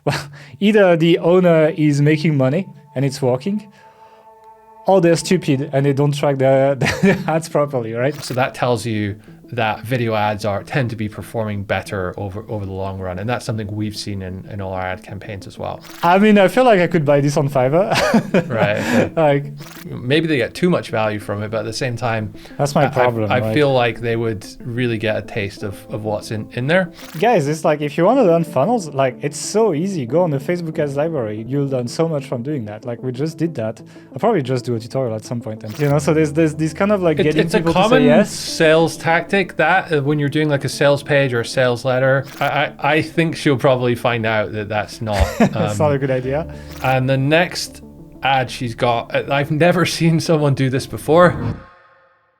well, either the owner is making money and it's working, or they're stupid and they don't track their ads properly, right? So that tells you that video ads tend to be performing better over the long run. And that's something we've seen in all our ad campaigns as well. I mean, I feel like I could buy this on Fiverr. Right. Okay. Like, maybe they get too much value from it, but at the same time, that's my problem. I feel like they would really get a taste of what's in there. Guys, it's like, if you want to learn funnels, like, it's so easy. Go on the Facebook ads library. You'll learn so much from doing that. Like, we just did that. I'll probably just do a tutorial at some point. And, so there's this kind of like getting it's people a common to say yes. sales tactic that when you're doing like a sales page or a sales letter, I think she'll probably find out that that's not That's not a good idea. And the next ad she's got, I've never seen someone do this before.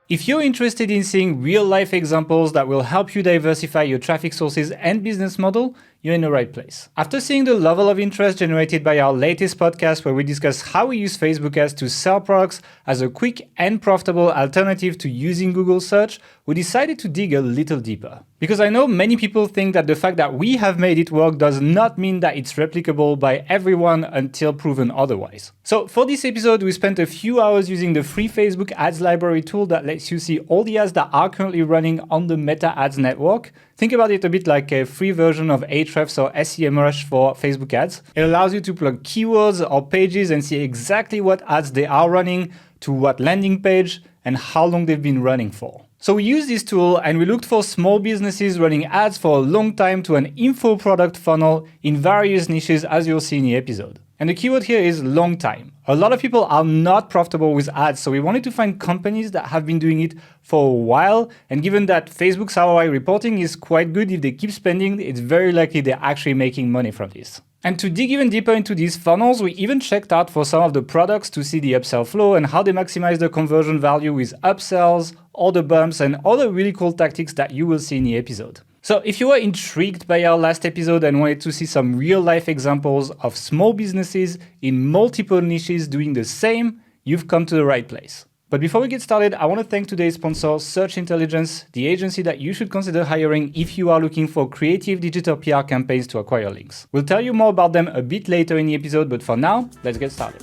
If you're interested in seeing real-life examples that will help you diversify your traffic sources and business model, you're in the right place. After seeing the level of interest generated by our latest podcast where we discuss how we use Facebook ads to sell products as a quick and profitable alternative to using Google search, we decided to dig a little deeper. Because I know many people think that the fact that we have made it work does not mean that it's replicable by everyone until proven otherwise. So for this episode, we spent a few hours using the free Facebook ads library tool that lets you see all the ads that are currently running on the Meta Ads network. Think about it a bit like a free version of Ahrefs or SEMrush for Facebook ads. It allows you to plug keywords or pages and see exactly what ads they are running, to what landing page, and how long they've been running for. So we used this tool and we looked for small businesses running ads for a long time to an info product funnel in various niches, as you'll see in the episode. And the keyword here is long time. A lot of people are not profitable with ads, so we wanted to find companies that have been doing it for a while. And given that Facebook's ROI reporting is quite good, if they keep spending, it's very likely they're actually making money from this. And to dig even deeper into these funnels, we even checked out for some of the products to see the upsell flow and how they maximize the conversion value with upsells, order bumps, and other really cool tactics that you will see in the episode. So if you were intrigued by our last episode and wanted to see some real-life examples of small businesses in multiple niches doing the same, you've come to the right place. But before we get started, I want to thank today's sponsor, Search Intelligence, the agency that you should consider hiring if you are looking for creative digital PR campaigns to acquire links. We'll tell you more about them a bit later in the episode, but for now, let's get started.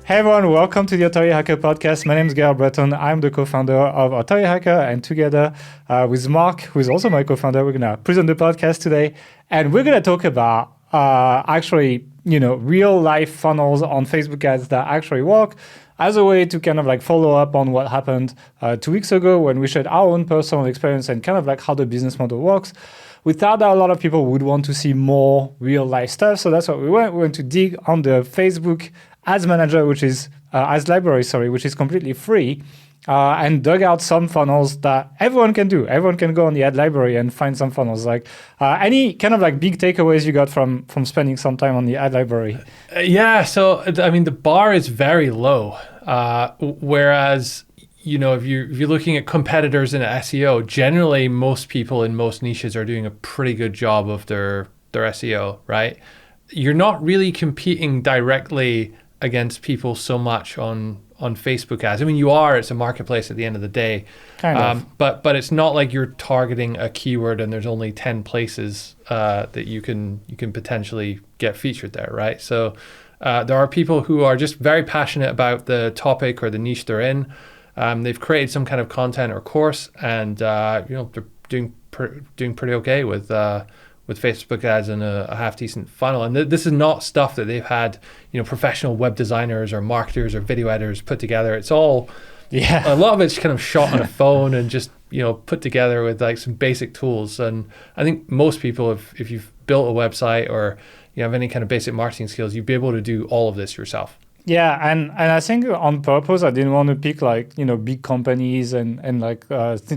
Hey everyone, welcome to the Authority Hacker podcast. My name is Gerard Breton. I'm the co-founder of Authority Hacker, and together with Mark, who is also my co-founder, we're going to present the podcast today. And we're going to talk about real life funnels on Facebook ads that actually work as a way to kind of like follow up on what happened 2 weeks ago when we shared our own personal experience and kind of like how the business model works. We thought that a lot of people would want to see more real life stuff. So that's what we went. We went to dig on the Facebook Ads Manager, which is Ads Library, which is completely free, and dug out some funnels that everyone can do. Everyone can go on the ad library and find some funnels. Like any kind of like big takeaways you got from spending some time on the ad library? Yeah, so I mean the bar is very low, whereas if you're looking at competitors in SEO, generally most people in most niches are doing a pretty good job of their SEO, right? You're not really competing directly against people so much on Facebook ads. I mean, you are. It's a marketplace at the end of the day. Kind of. But it's not like you're targeting a keyword and there's only 10 places that you can potentially get featured there, right? So there are people who are just very passionate about the topic or the niche they're in. They've created some kind of content or course, and they're doing pretty okay with Facebook ads and a half decent funnel. And this is not stuff that they've had, professional web designers or marketers or video editors put together. It's all, a lot of it's kind of shot on a phone and just, put together with like some basic tools. And I think most people, if you've built a website or you have any kind of basic marketing skills, you'd be able to do all of this yourself. Yeah, and I think on purpose, I didn't want to pick like, big companies and like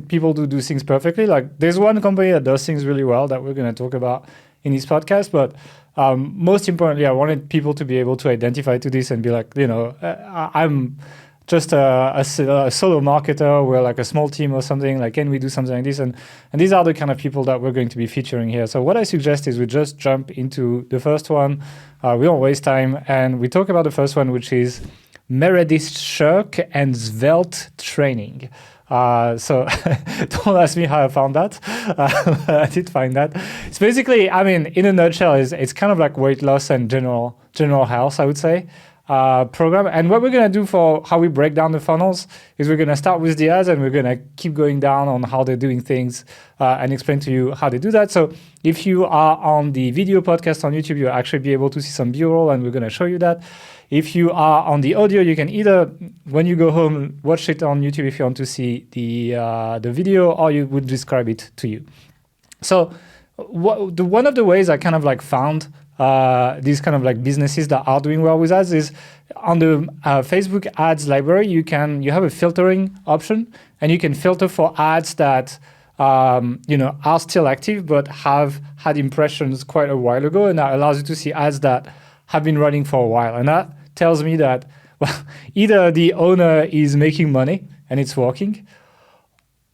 people do things perfectly. Like there's one company that does things really well that we're going to talk about in this podcast. But most importantly, I wanted people to be able to identify to this and be like, I'm just a solo marketer. We're like a small team or something. Like, can we do something like this? And these are the kind of people that we're going to be featuring here. So what I suggest is we just jump into the first one. We don't waste time. And we talk about the first one, which is Meredith Shirk and Svelte training. So don't ask me how I found that. I did find that. It's basically, I mean, in a nutshell, it's kind of like weight loss and general health, I would say, program. And what we're going to do for how we break down the funnels is we're going to start with the ads and we're going to keep going down on how they're doing things and explain to you how they do that. So if you are on the video podcast on YouTube, you'll actually be able to see some B-roll and we're going to show you that. If you are on the audio, you can either, when you go home, watch it on YouTube if you want to see the video, or you would describe it to you. So one of the ways I kind of like found these kind of like businesses that are doing well with ads is on the Facebook ads library, you have a filtering option, and you can filter for ads that are still active but have had impressions quite a while ago, and that allows you to see ads that have been running for a while. And that tells me that, well, either the owner is making money and it's working,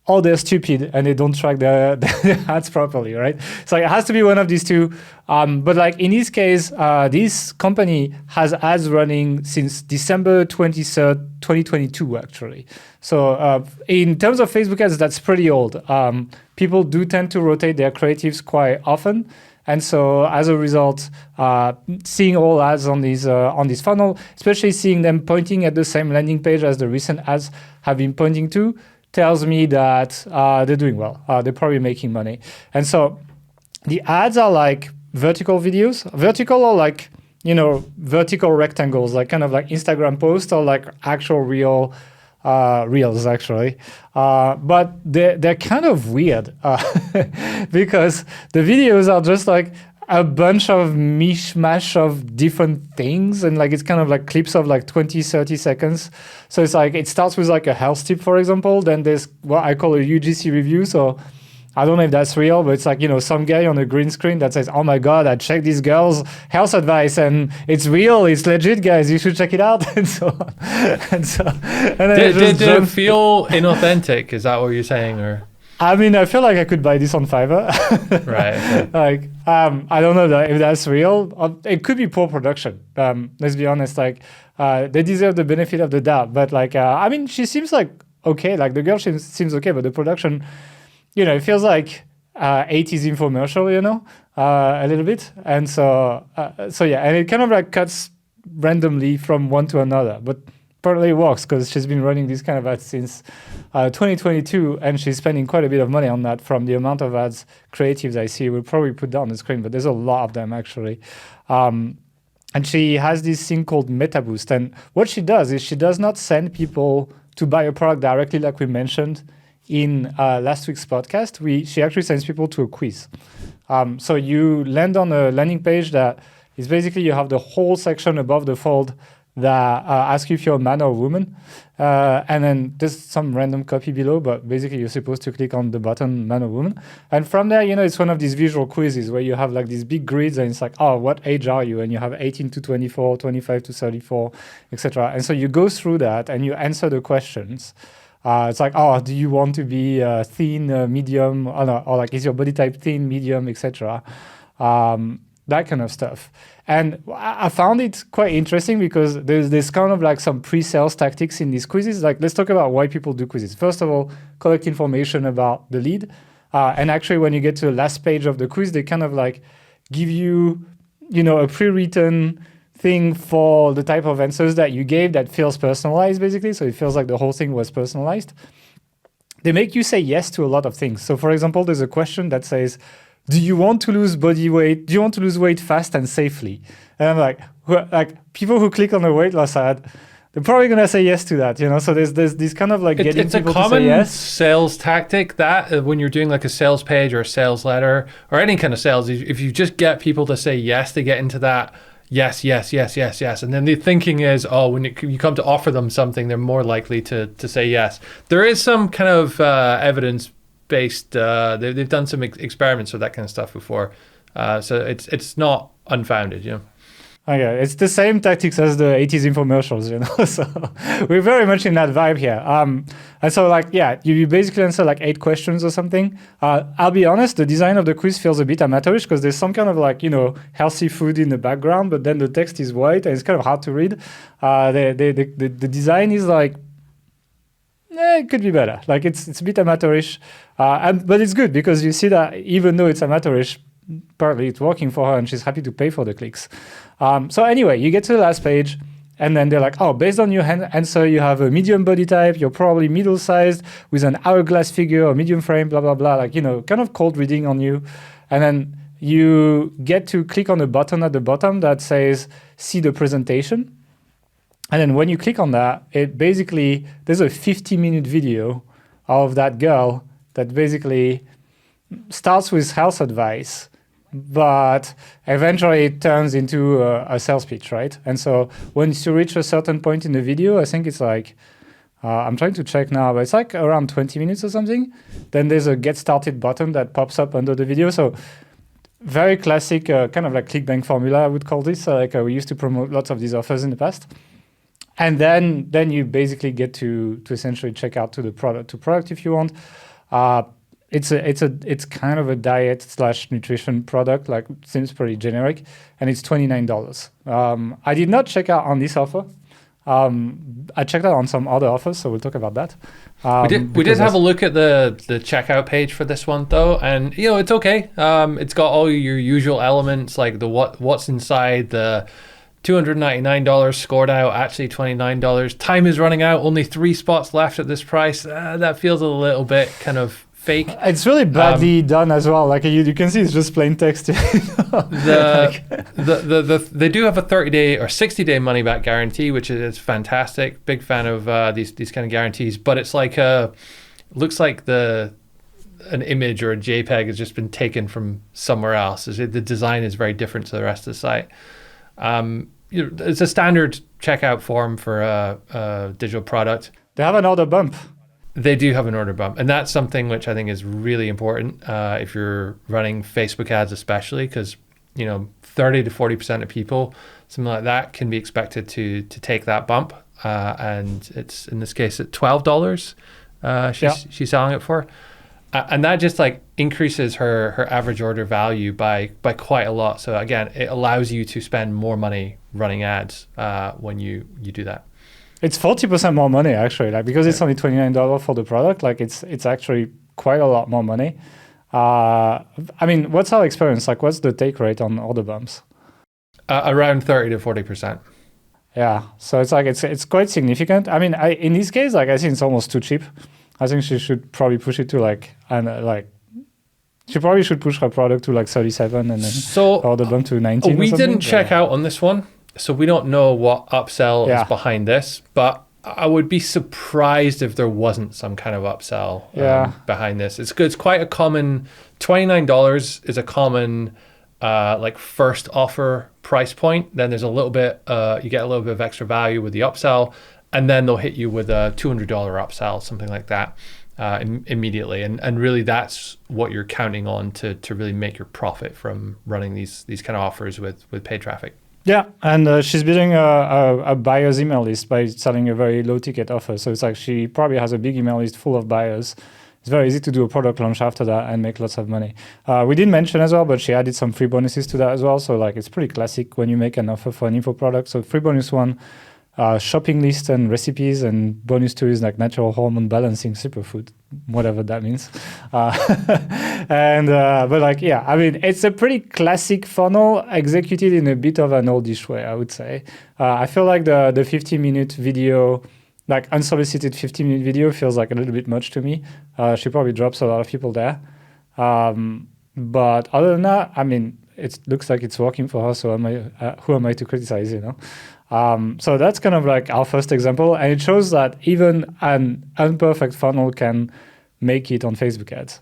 or they're stupid and they don't track the ads properly, right? So it has to be one of these two. But like in this case, this company has ads running since December 23rd, 2022, actually. So in terms of Facebook ads, that's pretty old. People do tend to rotate their creatives quite often. And so as a result, seeing all ads on this funnel, especially seeing them pointing at the same landing page as the recent ads have been pointing to, tells me that they're doing well. They're probably making money. And so the ads are like vertical videos. Vertical or like, vertical rectangles, like kind of like Instagram posts or like actual real reels, actually. But they're kind of weird because the videos are just like a bunch of mishmash of different things, and like it's kind of like clips of like 20-30 seconds. So it's like it starts with like a health tip, for example, then there's what I call a UGC review. So I don't know if that's real, but it's like, some guy on a green screen that says, "Oh my God, I checked this girl's health advice and it's real, it's legit, guys, you should check it out," and so on. And then did it feel inauthentic? Is that what you're saying? Or I mean, I feel like I could buy this on Fiverr. Right. Okay. Like, I don't know if that's real. It could be poor production. Let's be honest. Like, they deserve the benefit of the doubt. But like, I mean, she seems like okay. Like the girl seems okay, but the production, it feels like 80s infomercial. A little bit. And so yeah, and it kind of like cuts randomly from one to another, but apparently it works because she's been running these kind of ads since 2022, and she's spending quite a bit of money on that from the amount of ads creatives I see. We'll probably put that on the screen, but there's a lot of them actually. And she has this thing called Metaboost. And what she does is she does not send people to buy a product directly like we mentioned in last week's podcast. She actually sends people to a quiz. So you land on a landing page that is basically you have the whole section above the fold that asks you if you're a man or a woman. And then there's some random copy below, but basically you're supposed to click on the button man or woman. And from there, it's one of these visual quizzes where you have like these big grids and it's like, oh, what age are you? And you have 18 to 24, 25 to 34, etc. And so you go through that and you answer the questions. It's like, oh, do you want to be thin, medium, or like is your body type thin, medium, etc. That kind of stuff. And I found it quite interesting because there's kind of like some pre-sales tactics in these quizzes. Like, let's talk about why people do quizzes. First of all, collect information about the lead. And actually, when you get to the last page of the quiz, they kind of like give you, a pre-written thing for the type of answers that you gave that feels personalized, basically. So it feels like the whole thing was personalized. They make you say yes to a lot of things. So for example, there's a question that says, do you want to lose body weight? Do you want to lose weight fast and safely? And I'm like people who click on the weight loss ad, they're probably going to say yes to that, So there's this kind of like getting people to say yes. It's a common sales tactic that when you're doing like a sales page or a sales letter or any kind of sales, if you just get people to say yes, they get into that yes. And then the thinking is, when you come to offer them something, they're more likely to say yes. There is some kind of evidence based. They've done some experiments with that kind of stuff before, so it's not unfounded, Okay, it's the same tactics as the 80s infomercials, So we're very much in that vibe here. And so you basically answer like 8 questions or something. I'll be honest, the design of the quiz feels a bit amateurish because there's some kind of like, healthy food in the background, but then the text is white and it's kind of hard to read. The design is like, it could be better. Like it's a bit amateurish, but it's good because you see that even though it's amateurish, partly it's working for her and she's happy to pay for the clicks. So anyway, you get to the last page and then they're like, oh, based on your answer, you have a medium body type, you're probably middle-sized with an hourglass figure or medium frame, blah, blah, blah, like, kind of cold reading on you. And then you get to click on a button at the bottom that says, see the presentation. And then when you click on that, it basically, there's a 50-minute video of that girl that basically starts with health advice, but eventually it turns into a sales pitch, right? And so once you reach a certain point in the video, I think it's like, I'm trying to check now, but it's like around 20 minutes or something. Then there's a get started button that pops up under the video. So very classic, kind of like ClickBank formula, I would call this. We used to promote lots of these offers in the past. And then you basically get to essentially check out to product if you want. It's kind of a diet/nutrition product, like seems pretty generic, and it's $29. I did not check out on this offer. I checked out on some other offers, so we'll talk about that. We did have a look at the checkout page for this one though, and it's okay. It's got all your usual elements like the what's inside, the $299 scored out, actually $29. Time is running out, only 3 spots left at this price. That feels a little bit kind of fake. It's really badly done as well. Like you can see, it's just plain text. They do have a 30-day or 60-day money-back guarantee, which is fantastic. Big fan of these kind of guarantees. But it's like looks like an image or a JPEG has just been taken from somewhere else. The design is very different to the rest of the site. It's a standard checkout form for a digital product. They have an order bump. They do have an order bump, and that's something which I think is really important if you're running Facebook ads, especially because 30 to 40% of people, something like that, can be expected to take that bump, and it's in this case at $12. She's selling it for. And that just like increases her average order value by quite a lot. So again, it allows you to spend more money running ads when you do that. It's 40% more money actually, like because it's only $29 for the product. Like it's actually quite a lot more money. I mean, what's our experience? Like, what's the take rate on order bumps? Around 30 to 40%. Yeah, so it's like it's quite significant. I mean, in this case, like I think it's almost too cheap. I think she should probably push it to she probably should push her product to like 37 and then order bump to 19. We didn't check out on this one, so we don't know what upsell is behind this, but I would be surprised if there wasn't some kind of upsell behind this. It's good. It's quite a common, $29 is a common first offer price point. Then there's a little bit, you get a little bit of extra value with the upsell. And then they'll hit you with a $200 upsell, something like that, immediately. And really, that's what you're counting on to really make your profit from running these kind of offers with paid traffic. Yeah, and she's building a buyer's email list by selling a very low ticket offer. So it's like she probably has a big email list full of buyers. It's very easy to do a product launch after that and make lots of money. We didn't mention as well, but she added some free bonuses to that as well. So like it's pretty classic when you make an offer for an info product. So free bonus 1. Shopping list and recipes, and bonus 2 is like natural hormone balancing superfood, whatever that means. I mean, it's a pretty classic funnel executed in a bit of an oldish way, I would say. I feel like the 50-minute video, like unsolicited 50-minute video, feels like a little bit much to me. She probably drops a lot of people there. But other than that, I mean, it looks like it's working for her, so who am I to criticize, So that's kind of like our first example, and it shows that even an imperfect funnel can make it on Facebook ads.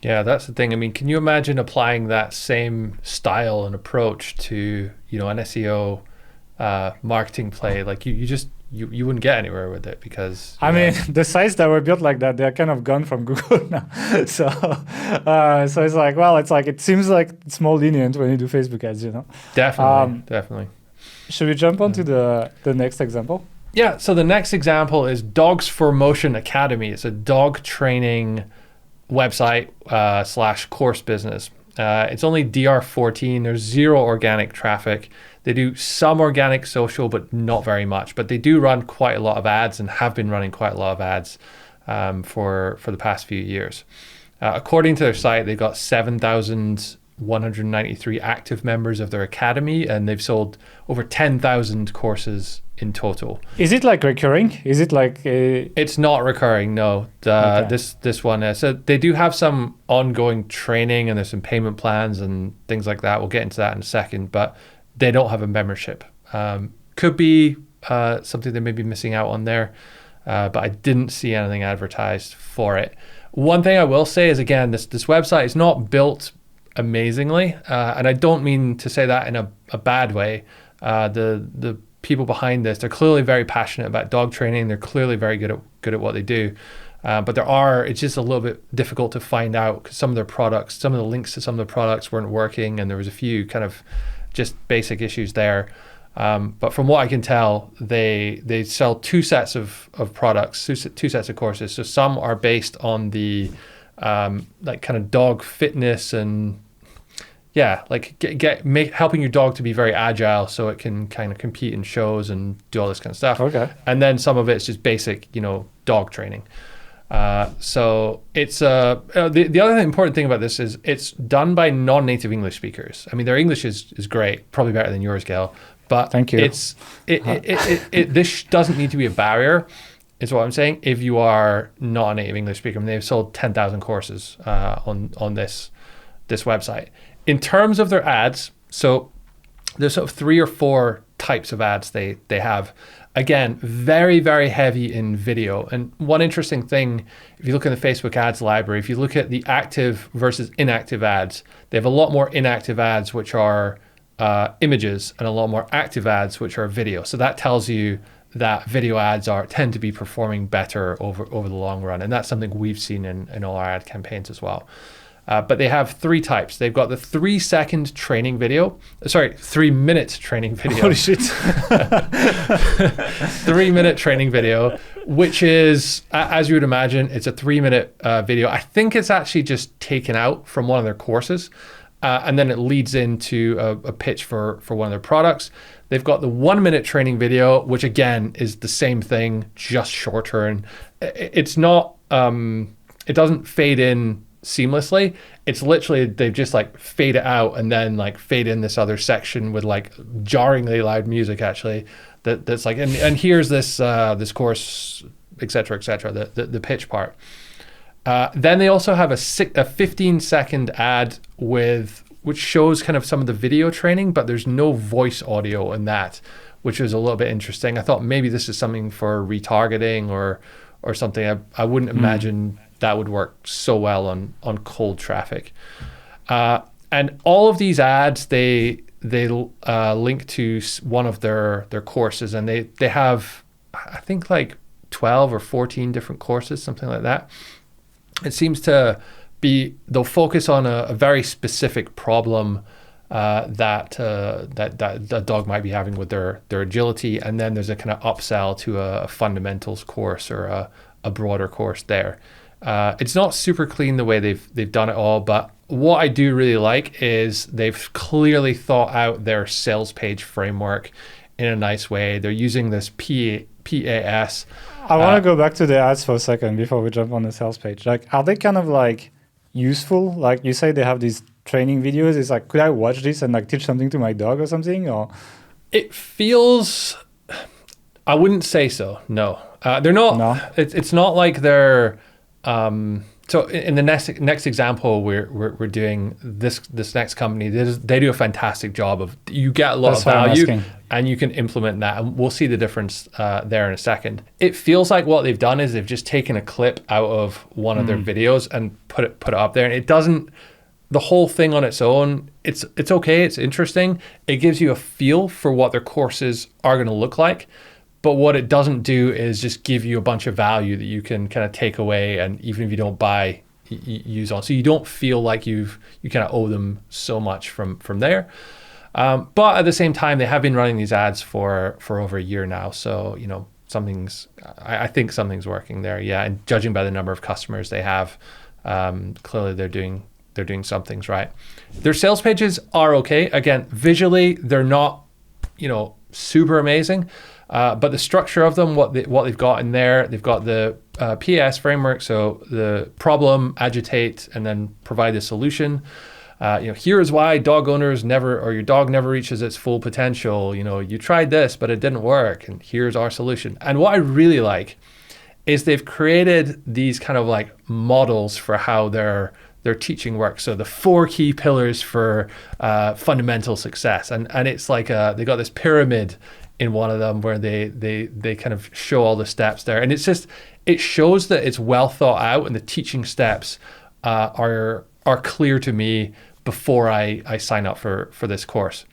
Yeah, that's the thing. I mean, can you imagine applying that same style and approach to, an SEO marketing play? Like you wouldn't get anywhere with it because I mean the sites that were built like that, they're kind of gone from Google now. So it's like, well, it seems like it's more lenient when you do Facebook ads, Definitely. Should we jump on to the next example? Yeah, so the next example is Dogs for Motion Academy. It's a dog training website / course business. It's only DR14. There's 0 organic traffic. They do some organic social, but not very much. But they do run quite a lot of ads and have been running quite a lot of ads. for the past few years. According to their site, they've got 7,193 active members of their academy, and they've sold over 10,000 courses in total. Is it like recurring? Is it like It's not recurring, no. Okay. This one is. So they do have some ongoing training, and there's some payment plans and things like that. We'll get into that in a second, but they don't have a membership. Could be something they may be missing out on there, but I didn't see anything advertised for it. One thing I will say is, again, this website is not built amazingly, and I don't mean to say that in a bad way. The people behind this, they're clearly very passionate about dog training. They're clearly very good at what they do. But it's just a little bit difficult to find out because some of their products, some of the links to some of the products weren't working, and there was a few kind of just basic issues there. But from what I can tell, they sell two sets of products, two sets of courses. So some are based on the like kind of dog fitness and like helping your dog to be very agile so it can kind of compete in shows and do all this kind of stuff. Okay. And then some of it's just basic, dog training. So it's the other important thing about this is it's done by non-native English speakers. I mean, their English is great, probably better than yours, Gail. But thank you. This doesn't need to be a barrier, is what I'm saying. If you are not a native English speaker, I mean, they've sold 10,000 courses on this website. In terms of their ads, so there's sort of 3 or 4 types of ads they have. Again, very, very heavy in video. And one interesting thing, if you look in the Facebook ads library, if you look at the active versus inactive ads, they have a lot more inactive ads, which are images, and a lot more active ads, which are video. So that tells you that video ads tend to be performing better over the long run. And that's something we've seen in all our ad campaigns as well. But they have 3 types. They've got the 3-second training video. 3-minute training video. Holy shit. 3-minute training video, which is, as you would imagine, it's a 3-minute video. I think it's actually just taken out from one of their courses. And then it leads into a pitch for one of their products. They've got the 1-minute training video, which again is the same thing, just shorter. And it's not, it doesn't fade in seamlessly. It's literally, they've just like fade it out and then like fade in this other section with like jarringly loud music actually. That's like, and here's this course, et cetera, the pitch part. Then they also have a 15-second ad which shows kind of some of the video training, but there's no voice audio in that, which is a little bit interesting. I thought maybe this is something for retargeting or something. I wouldn't imagine that would work so well on cold traffic. And all of these ads, they link to one of their courses, and they have, I think, like 12 or 14 different courses, something like that. It seems to be, they'll focus on a very specific problem that a dog might be having with their agility, and then there's a kind of upsell to a fundamentals course or a broader course there. It's not super clean the way they've done it all, but what I do really like is they've clearly thought out their sales page framework in a nice way. They're using this PAS. I want to go back to the ads for a second before we jump on the sales page. Like, are they kind of like useful? Like you say, they have these training videos. It's like, could I watch this and like teach something to my dog or something? Or it feels, I wouldn't say so. No, they're not. No. It's not like they're. So in the next example, we're doing this next company. They do a fantastic job of, you get a lot of value and you can implement that, and we'll see the difference there in a second. It feels like what they've done is they've just taken a clip out of one of their videos and put it up there, and it doesn't. The whole thing on its own, it's okay. It's interesting. It gives you a feel for what their courses are going to look like. But what it doesn't do is just give you a bunch of value that you can kind of take away, and even if you don't buy, use on. So you don't feel like you kind of owe them so much from there. But at the same time, they have been running these ads for over a year now. So, I think something's working there. Yeah, and judging by the number of customers they have, clearly they're doing some things right. Their sales pages are okay. Again, visually, they're not, super amazing. But the structure of them, what they've got in there, they've got the PS framework, so the problem, agitate, and then provide a solution. Here is why dog owners your dog never reaches its full potential. You tried this, but it didn't work, and here's our solution. And what I really like is they've created these kind of like models for how their teaching works. So the 4 key pillars for fundamental success, and it's like they got this pyramid in one of them where they kind of show all the steps there, and it shows that it's well thought out, and the teaching steps are clear to me before I sign up for this course.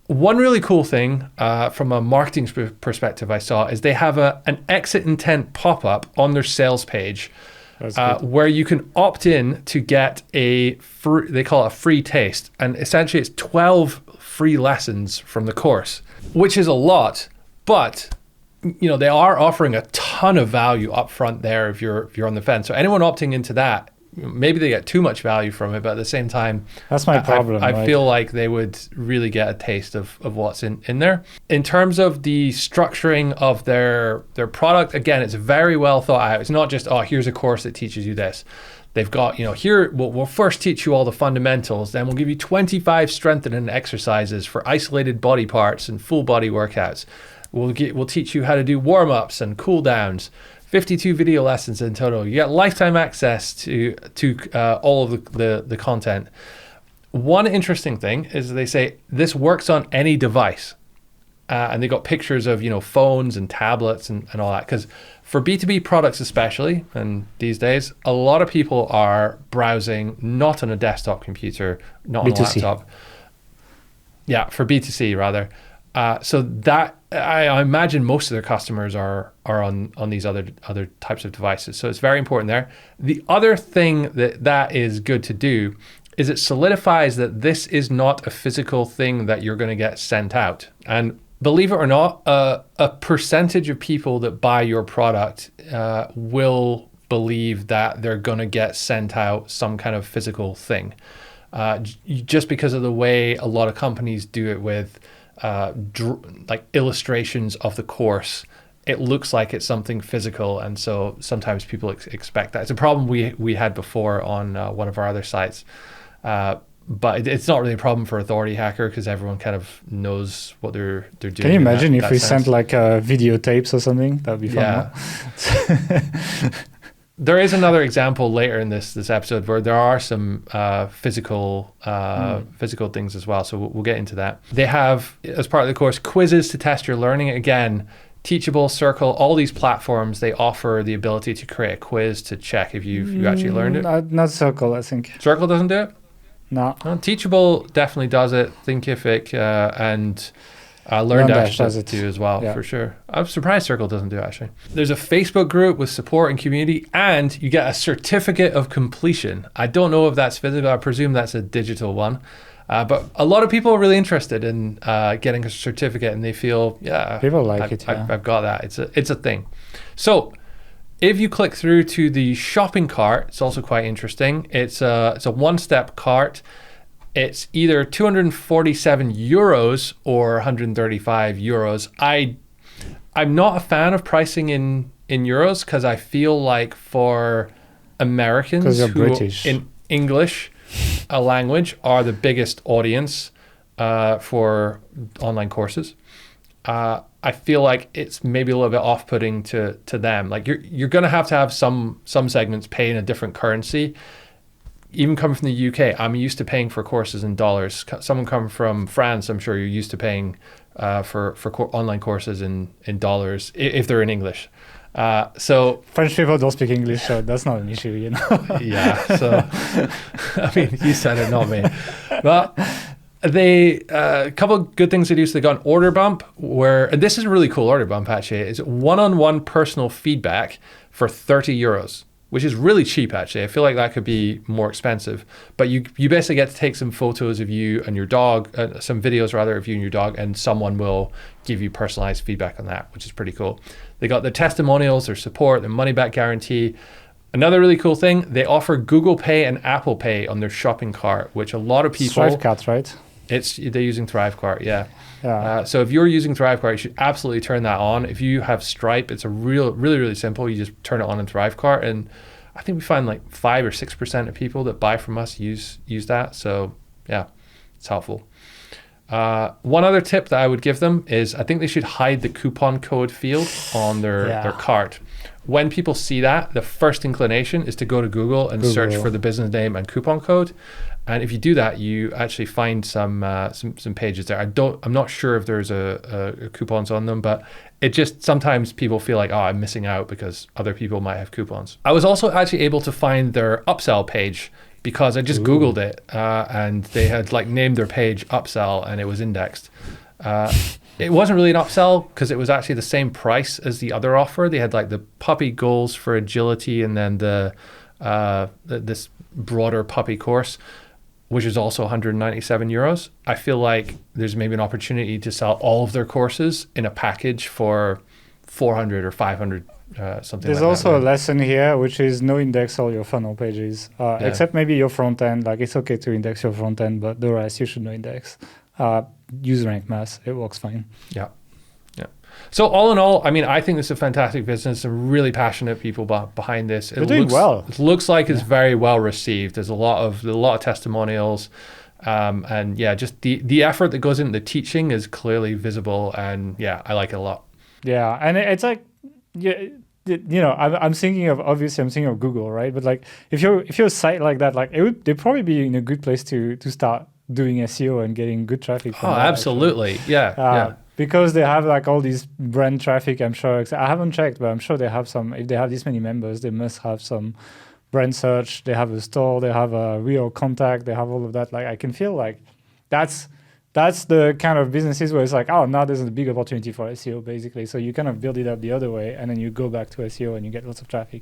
One really cool thing from a marketing perspective I saw is they have an exit intent pop-up on their sales page where you can opt in to get they call it a free taste. And essentially it's 12 free lessons from the course, which is a lot, but they are offering a ton of value up front there if you're on the fence. So anyone opting into that, maybe they get too much value from it, but at the same time, that's my problem. I feel like they would really get a taste of what's in there. In terms of the structuring of their product, again, it's very well thought out. It's not just, here's a course that teaches you this. They've got, here, we'll first teach you all the fundamentals, then we'll give you 25 strengthening exercises for isolated body parts and full body workouts. We'll teach you how to do warm-ups and cool downs. 52 video lessons in total. You get lifetime access to all of the content. One interesting thing is they say this works on any device. And they got pictures of, phones and tablets and all that. Because for B2B products especially, and these days, a lot of people are browsing not on a desktop computer, not on a laptop. Yeah, for B2C rather. So that I imagine most of their customers are on these other types of devices. So it's very important there. The other thing that is good to do is it solidifies that this is not a physical thing that you're going to get sent out. And believe it or not, a percentage of people that buy your product will believe that they're going to get sent out some kind of physical thing. Just because of the way a lot of companies do it with like illustrations of the course, it looks like it's something physical, and so sometimes people expect that. It's a problem we had before on one of our other sites, but it's not really a problem for Authority Hacker because everyone kind of knows what they're doing. Can you imagine if we sent like videotapes or something? That'd be fun. Yeah. There is another example later in this episode where there are some physical things as well. So we'll get into that. They have, as part of the course, quizzes to test your learning. Again, Teachable, Circle, all these platforms, they offer the ability to create a quiz to check if you actually learned it. Not Circle, I think. Circle doesn't do it? No. Teachable definitely does it. Thinkific and LearnDash does it too as well, for sure. I'm surprised Circle doesn't do it, actually. There's a Facebook group with support and community, and you get a certificate of completion. I don't know if that's physical. I presume that's a digital one. But a lot of people are really interested in getting a certificate, and they feel, people like it. I've got that. It's a thing. So if you click through to the shopping cart, it's also quite interesting. It's a one-step cart. It's either 247 euros or 135 euros. I'm not a fan of pricing in euros because I feel like for Americans who British. in English a language are the biggest audience for online courses. I feel like it's maybe a little bit off-putting to them. Like you're going to have some segments pay in a different currency. Even coming from the UK, I'm used to paying for courses in dollars. Someone coming from France, I'm sure you're used to paying for online courses in dollars if they're in English. So French people don't speak English, so that's not an issue, Yeah. So I mean, you said it, not me. But they a couple of good things they do. So they got an order bump and this is a really cool order bump actually. It's one-on-one personal feedback for 30 euros. Which is really cheap, actually. I feel like that could be more expensive. But you basically get to take some photos of you and your dog, some videos rather of you and your dog, and someone will give you personalized feedback on that, which is pretty cool. They got their testimonials, their support, their money back guarantee. Another really cool thing, they offer Google Pay and Apple Pay on their shopping cart, which a lot of people... Stripe card, right? They're using ThriveCart, yeah. Yeah. So if you're using ThriveCart, you should absolutely turn that on. If you have Stripe, it's a really simple. You just turn it on in ThriveCart, and I think we find like 5 or 6% of people that buy from us use that. So yeah, it's helpful. One other tip that I would give them is I think they should hide the coupon code field on their cart. When people see that, the first inclination is to go to Google and search for the business name and coupon code. And if you do that, you actually find some pages there. I'm not sure if there's a coupons on them, but it just sometimes people feel like, oh, I'm missing out because other people might have coupons. I was also actually able to find their upsell page because I just Googled it and they had like named their page upsell and it was indexed. It wasn't really an upsell because it was actually the same price as the other offer. They had like the puppy goals for agility and then this broader puppy course, which is also 197 euros. I feel like there's maybe an opportunity to sell all of their courses in a package for 400 or 500, something There's like also that. a lesson here, which is no index all your funnel pages, except maybe your front end. Like it's okay to index your front end, but the rest you should no index. Use rank mass, it works fine. Yeah. So all in all, I mean, I think this is a fantastic business. Some really passionate people behind this. They're doing well. It looks like it's very well received. There's a lot of testimonials, and yeah, just the effort that goes into the teaching is clearly visible, and yeah, I like it a lot. Yeah, and it's like, I'm thinking of Google, right? But like, if you're a site like that, like they'd probably be in a good place to start doing SEO and getting good traffic. Oh, absolutely, actually. Yeah. Because they have like all these brand traffic, I'm sure. I haven't checked, but I'm sure they have some. If they have this many members, they must have some brand search. They have a store. They have a real contact. They have all of that. Like I can feel like that's the kind of businesses where it's like, oh, now there's a big opportunity for SEO, basically. So you kind of build it up the other way, and then you go back to SEO and you get lots of traffic.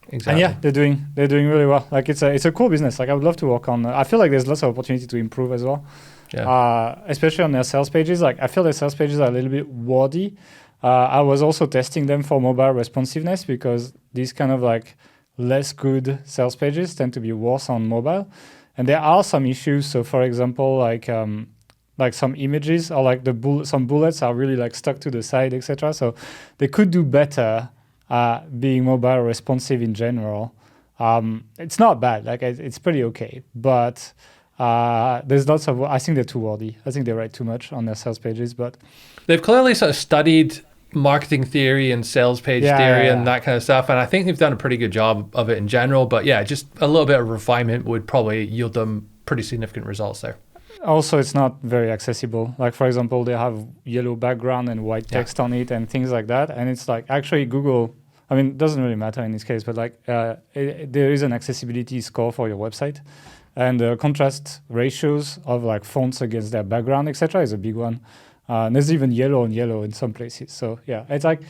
Exactly. And yeah, they're doing really well. Like it's a cool business. Like I would love to work on. I feel like there's lots of opportunity to improve as well. Yeah. Especially on their sales pages. Like I feel their sales pages are a little bit wordy. I was also testing them for mobile responsiveness because these kind of like less good sales pages tend to be worse on mobile. And there are some issues. So for example, like some images or like some bullets are really like stuck to the side, etc. So they could do better being mobile responsive in general. It's not bad. Like it's pretty okay, but there's lots of. I think they're too wordy. I think they write too much on their sales pages, but they've clearly sort of studied marketing theory and sales page theory and that kind of stuff, and I think they've done a pretty good job of it in general. But yeah, just a little bit of refinement would probably yield them pretty significant results there. Also, it's not very accessible. Like for example, they have yellow background and white text on it and things like that, and it's like actually Google. I mean, it doesn't really matter in this case, but like there is an accessibility score for your website. And the contrast ratios of like fonts against their background, etc., is a big one. There's even yellow on yellow in some places. So yeah, it's like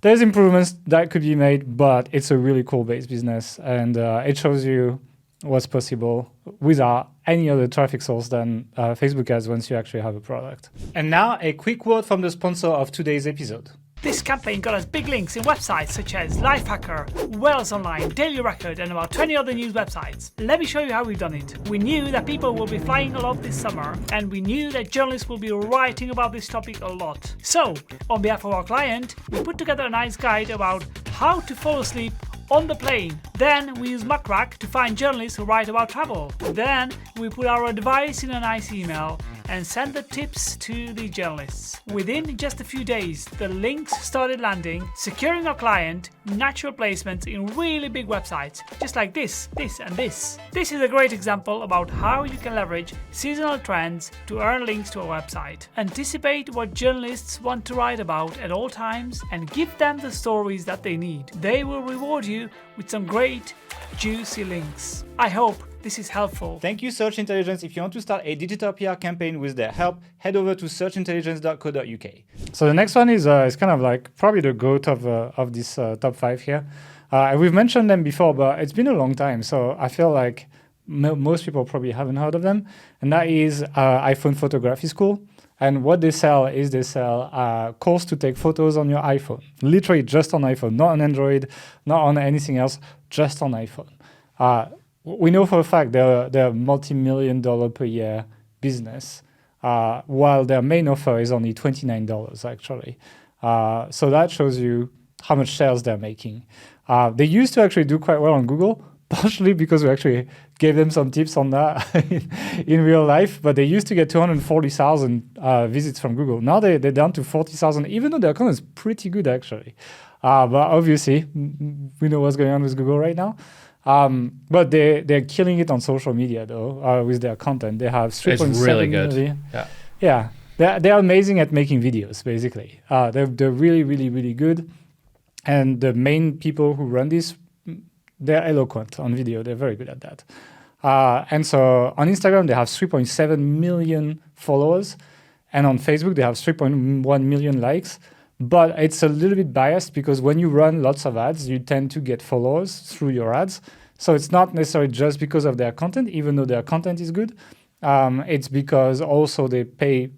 there's improvements that could be made, but it's a really cool base business, and it shows you what's possible without any other traffic source than Facebook ads once you actually have a product. And now a quick word from the sponsor of today's episode. This campaign got us big links in websites such as Lifehacker, Wales Online, Daily Record, and about 20 other news websites. Let me show you how we've done it. We knew that people will be flying a lot this summer, and we knew that journalists will be writing about this topic a lot. So, on behalf of our client, we put together a nice guide about how to fall asleep on the plane. Then we use MacRack to find journalists who write about travel. Then we put our advice in a nice email and send the tips to the journalists. Within just a few days, the links started landing, securing our client natural placements in really big websites, just like this, and this. This is a great example about how you can leverage seasonal trends to earn links to a website. Anticipate what journalists want to write about at all times and give them the stories that they need. They will reward you with some great, juicy links. I hope this is helpful. Thank you, Search Intelligence. If you want to start a digital PR campaign with their help, head over to searchintelligence.co.uk. So the next one is kind of like probably the GOAT of this top 5 here. We've mentioned them before, but it's been a long time. So I feel like most people probably haven't heard of them. And that is iPhone Photography School. And what they sell is a course to take photos on your iPhone. Literally just on iPhone, not on Android, not on anything else, just on iPhone. We know for a fact they're multi-million-dollar per year business, while their main offer is only $29 actually. So that shows you how much sales they're making. They used to actually do quite well on Google, partially because we actually gave them some tips on that in real life, but they used to get 240,000 visits from Google. Now they're down to 40,000, even though their content is pretty good actually. But obviously, we know what's going on with Google right now. But they're killing it on social media though, with their content. They have 3.7 It's really good. million. Yeah. They're amazing at making videos, basically. They're really, really, really good. And the main people who run this, they're eloquent on video. They're very good at that. And so on Instagram, they have 3.7 million followers. And on Facebook, they have 3.1 million likes. But it's a little bit biased because when you run lots of ads, you tend to get followers through your ads. So it's not necessarily just because of their content, even though their content is good. It's because also they pay.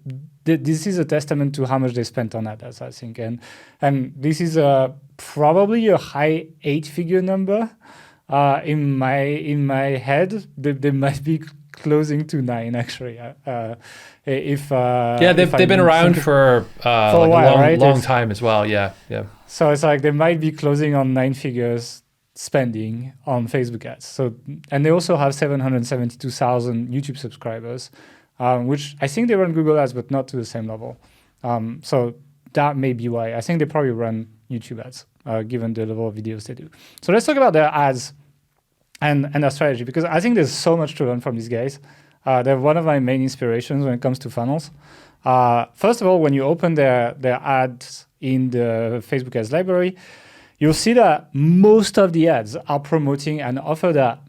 This is a testament to how much they spent on ads, I think. And this is probably a high 8-figure number. In my head, they might be closing to 9 actually. They've been around for a while, long time as well. Yeah. So it's like they might be closing on 9 figures spending on Facebook ads. So, and they also have 772,000 YouTube subscribers, which I think they run Google ads, but not to the same level. So that may be why. I think they probably run YouTube ads, given the level of videos they do. So let's talk about their ads and their strategy, because I think there's so much to learn from these guys. They're one of my main inspirations when it comes to funnels. First of all, when you open their ads in the Facebook ads library, you'll see that most of the ads are promoting an offer that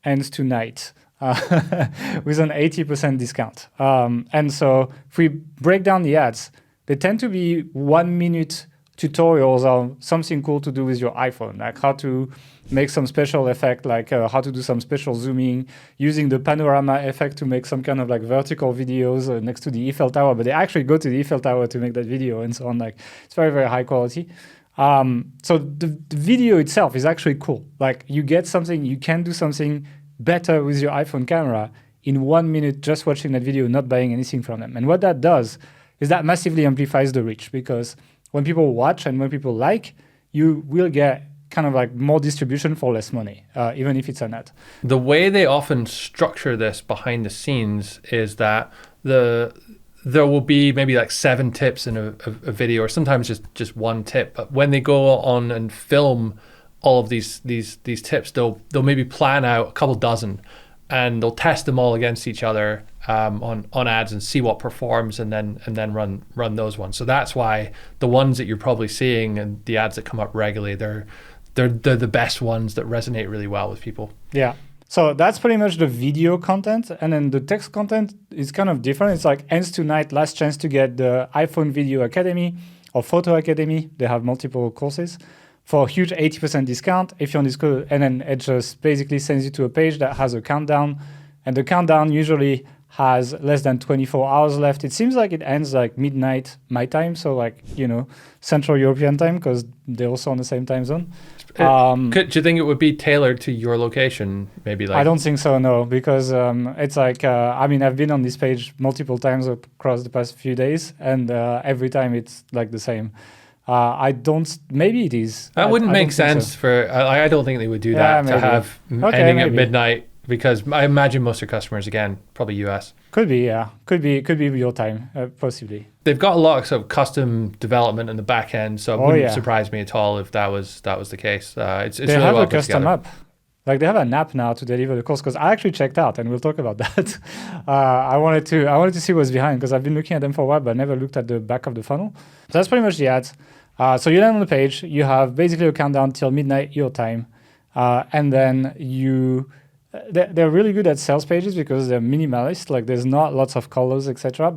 ends tonight with an 80% discount. And so if we break down the ads, they tend to be 1-minute tutorials on something cool to do with your iPhone, like how to make some special effect, like how to do some special zooming, using the panorama effect to make some kind of like vertical videos next to the Eiffel Tower, but they actually go to the Eiffel Tower to make that video and so on. Like it's very, very high quality. So the video itself is actually cool. Like you get something, you can do something better with your iPhone camera in 1 minute just watching that video, not buying anything from them. And what that does is that massively amplifies the reach, because when people watch and when people like, you will get kind of like more distribution for less money, even if it's an ad. The way they often structure this behind the scenes is that there will be maybe like 7 tips in a video, or sometimes just 1 tip. But when they go on and film all of these tips, they'll maybe plan out a couple dozen, and they'll test them all against each other on ads and see what performs, and then run those ones. So that's why the ones that you're probably seeing and the ads that come up regularly, they're the best ones that resonate really well with people. Yeah. So that's pretty much the video content. And then the text content is kind of different. It's like ends tonight, last chance to get the iPhone Video Academy or Photo Academy. They have multiple courses for a huge 80% discount if you're on this code. And then it just basically sends you to a page that has a countdown. And the countdown usually has less than 24 hours left. It seems like it ends like midnight my time, so like, Central European time, because they're also on the same time zone. Do you think it would be tailored to your location? Maybe like I don't think so, no, because it's like I've been on this page multiple times across the past few days, and every time it's like the same. Maybe it is. That wouldn't make sense for. I don't think they would do that to have ending at midnight. Because I imagine most of your customers, again, probably US. Could be, yeah. Could be real time, possibly. They've got a lot of sort of custom development in the back end, so it wouldn't surprise me at all if that was the case. It's they really have well a custom app. Like they have an app now to deliver the course, because I actually checked out, and we'll talk about that. I wanted to see what's behind, because I've been looking at them for a while, but never looked at the back of the funnel. So that's pretty much the ads. So you land on the page, you have basically a countdown till midnight your time, and then they're really good at sales pages because they're minimalist. Like there's not lots of colors, etc.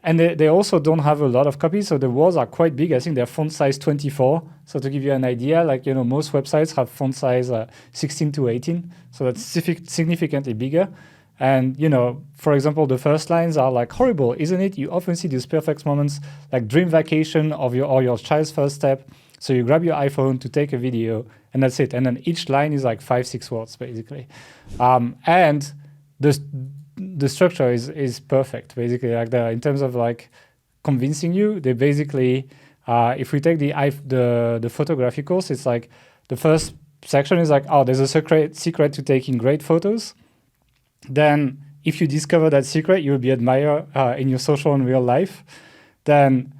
And they also don't have a lot of copy, so the words are quite big. I think they're font size 24. So to give you an idea, like most websites have font size 16 to 18, so that's significantly bigger. And for example, the first lines are like, horrible, isn't it? You often see these perfect moments, like dream vacation or your child's first step. So you grab your iPhone to take a video, and that's it. And then each line is like 5-6 words, basically. And the the structure is perfect, basically. Like in terms of like convincing you, they basically, if we take the photography course, it's like the first section is like, oh, there's a secret to taking great photos. Then if you discover that secret, you will be admired in your social and real life. Then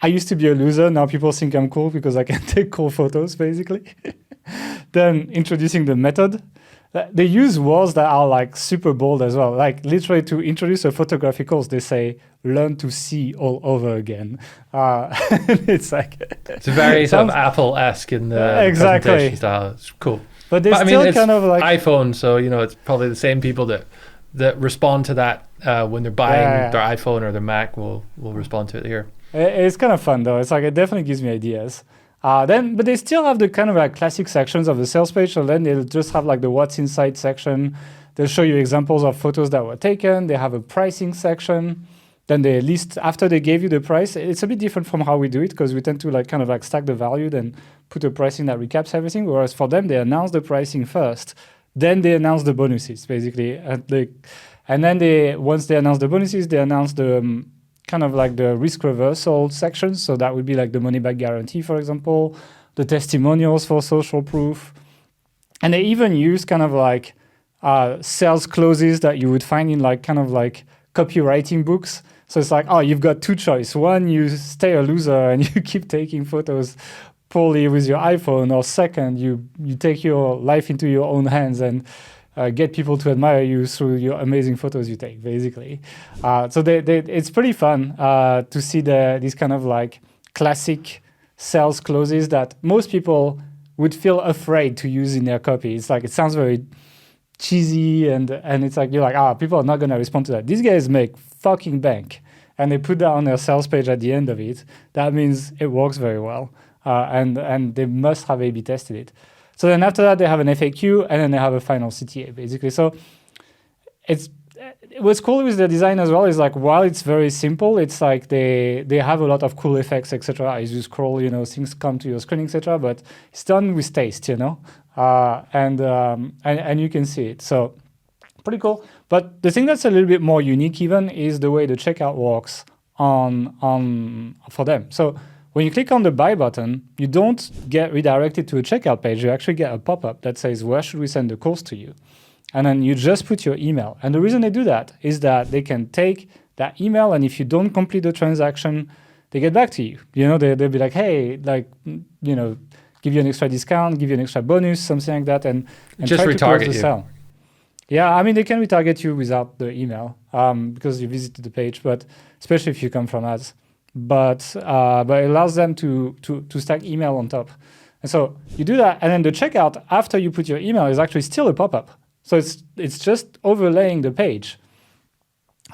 I used to be a loser. Now people think I'm cool because I can take cool photos, basically. Then introducing the method. They use words that are like super bold as well. Like literally to introduce a photography course, they say, learn to see all over again. It's like... It's very sort of Apple-esque in the presentation style. It's cool. But I mean, it's kind of like... iPhone, so, it's probably the same people that respond to that when they're buying their iPhone or their Mac will respond to it here. It's kind of fun, though. It's like, it definitely gives me ideas. But they still have the kind of like classic sections of the sales page. So then they'll just have like the what's inside section. They'll show you examples of photos that were taken. They have a pricing section. Then they list, after they gave you the price, it's a bit different from how we do it because we tend to like kind of like stack the value, then put a pricing that recaps everything. Whereas for them, they announce the pricing first. Then they announce the bonuses, basically. And then once they announce the bonuses, they announce the kind of like the risk reversal section. So that would be like the money back guarantee, for example, the testimonials for social proof. And they even use kind of like sales clauses that you would find in like kind of like copywriting books. So it's like, oh, you've got two choices. One, you stay a loser and you keep taking photos poorly with your iPhone. Or second, you take your life into your own hands and get people to admire you through your amazing photos you take, basically. So it's pretty fun to see these kind of like classic sales clauses that most people would feel afraid to use in their copy. It's like, it sounds very cheesy and it's like, you're like, people are not going to respond to that. These guys make fucking bank and they put that on their sales page at the end of it. That means it works very well. And they must have A/B tested it. So then after that, they have an FAQ, and then they have a final CTA, basically. So what's cool with the design as well is like, while it's very simple, it's like they have a lot of cool effects, etc. As you scroll, things come to your screen, etc. But it's done with taste, and you can see it. So pretty cool. But the thing that's a little bit more unique even is the way the checkout works for them. So when you click on the buy button, you don't get redirected to a checkout page. You actually get a pop-up that says, where should we send the course to you? And then you just put your email. And the reason they do that is that they can take that email, and if you don't complete the transaction, they get back to you. They'll be like, hey, give you an extra discount, give you an extra bonus, something like that, and just try to close the retarget sale. Yeah, I mean, they can retarget you without the email because you visited the page, but especially if you come from ads. But it allows them to stack email on top. And so you do that, and then the checkout after you put your email is actually still a pop-up. So it's just overlaying the page.